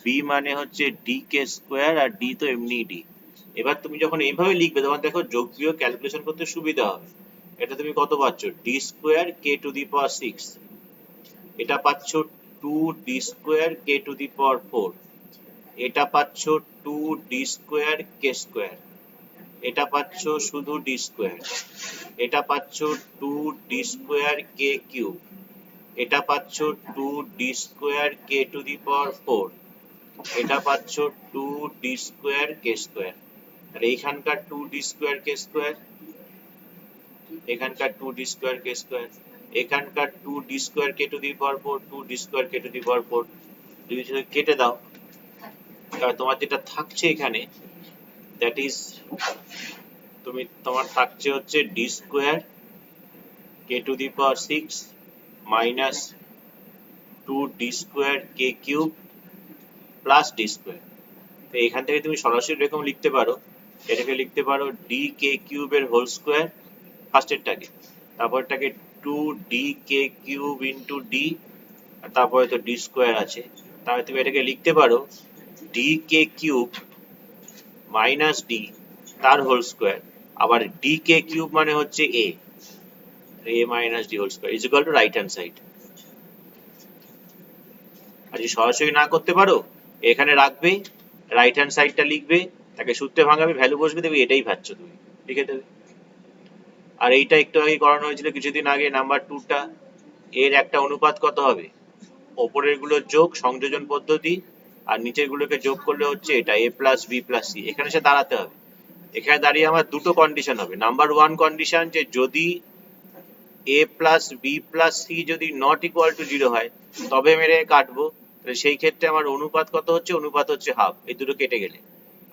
বি মানে হচ্ছে ডি কে স্কোয়ার, আর ডি তো এমনি ডি। এবার তুমি যখন এইভাবে লিখবে তখন দেখো যোগ বিয়োগ ক্যালকুলেশন করতে সুবিধা হবে। এটা তুমি কত পাচ্ছ, D square K to the power 6, এটা পাচ্ছ two D square K to the power 4, এটা পাচ্ছ two D square K square, এটা পাচ্ছ শুধু ডি স্কোয়ার, এটা পাচ্ছ টু ডি স্কোয়ার কে কিউব, এটা পাচ্ছ two D square K to the power 4, এটা পাচ্ছ two D square K square. আর এইখানকার two D square K square, এখানকার two D square K square, এখানকার two D square K to the power 4, two D square K to the power 4, যদি সেটা কেটে দাও তাহলে তোমার যেটা থাকছে এখানে, দ্যাট ইজ তোমার থাকছে হচ্ছে d square K to the power 6 minus two D square K cube plus D square. তো এখান থেকে তুমি সরাসরি এরকম লিখতে পারো, এটাকে লিখতে পারো ডি কে কিউবের whole square ফার্স্টেরটাকে, তারপরটাকে two D K cube into D, আর তারপরে তো ডি স্কোয়ার আছে। তাহলে তুমি এটাকে লিখতে পারো D K cube minus D তার হোল স্কোয়ার, আবার ডি কে কিউব মানে হচ্ছে A, A minus D whole square is equal to right hand side. আর যদি সরাসরি না করতে পারো এখানে রাখবে, রাইট হ্যান্ড সাইডটা লিখবে, তাকে সূত্রে ভাঙাবে, ভ্যালু বসবে, দেবে এটাই ভাবছো তুমি, লিখে দেবে। আর এইটা একটু আগে করানো হয়েছিল কিছুদিন আগে, নাম্বার 2টা, এর একটা অনুপাত কত হবে, ওপরের গুলোর যোগ সংযোজন পদ্ধতি, আর নিচের গুলোকে যোগ করলে হচ্ছে এটা এ প্লাস বি প্লাস সি। এখানে সে দাঁড়াতে হবে, এখানে দাঁড়িয়ে আমার দুটো কন্ডিশন হবে। নাম্বার 1 কন্ডিশন, যে যদি A plus B plus C যদি নট ইকুয়াল টু 0 হয় তবে মেরে কাটবো, তাহলে সেই ক্ষেত্রে আমার অনুপাত কত হচ্ছে, অনুপাত হচ্ছে হাফ, এই দুটো কেটে গেলে।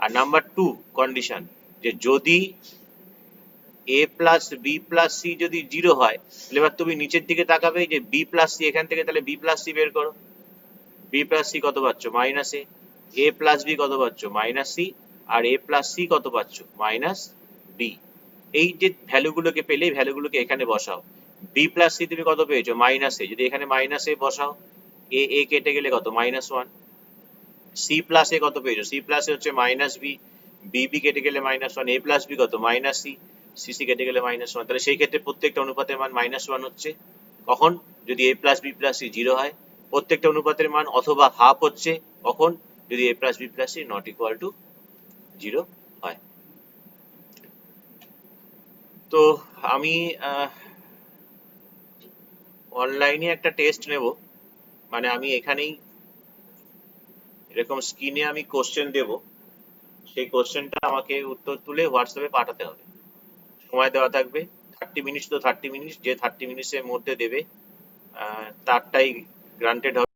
আর নাম্বার 2 কন্ডিশন, যে যদি A plus B plus C যদি 0 হয়, তাহলে এবার তুমি নিচের দিকে তাকাবে, যে বি প্লাস সি, এখান থেকে তাহলে বি প্লাস সি বের করো। বি প্লাস সি কত পাচ্ছ, মাইনাস এ প্লাস বি কত পাচ্ছ, মাইনাস সি, আর এ প্লাস সি কত পাচ্ছ, মাইনাস বি। এই যে ভ্যালুগুলোকে পেলে এই ভ্যালুগুলোকে এখানে বসাও। বি প্লাস সি তুমি কত পেয়েছো, মাইনাস এ, যদি এখানে মাইনাস এ বসাও, এ কেটে গেলে কত, মাইনাস 1। সি প্লাস এ কত পেয়েছো, সি প্লাস এ হচ্ছে মাইনাস বি, বি কেটে গেলে মাইনাস 1, এ প্লাস বি কত, মাইনাস সি, সি কেটে গেলে মাইনাস 1। তাহলে সেই ক্ষেত্রে প্রত্যেকটা অনুপাতের মান মাইনাস 1 হচ্ছে। কখন, যদি A plus B plus C 0 হয়। প্রত্যেকটা অনুপাতের মান অথবা হাফ হচ্ছে কখন, যদি A plus B plus C not equal to 0 হয়। তো আমি অনলাইনে একটা টেস্ট নেব, মানে আমি এখানেই এরকম স্ক্রিনে আমি কোশ্চেন দেব, সেই কোশ্চেনটা আমাকে উত্তর তুলে হোয়াটসঅ্যাপে পাঠাতে হবে। সময় দেওয়া থাকবে 30 মিনিট, তো 30 মিনিট, যে 30 মিনিটের মধ্যে দেবে তারটাই গ্রান্টেড হবে।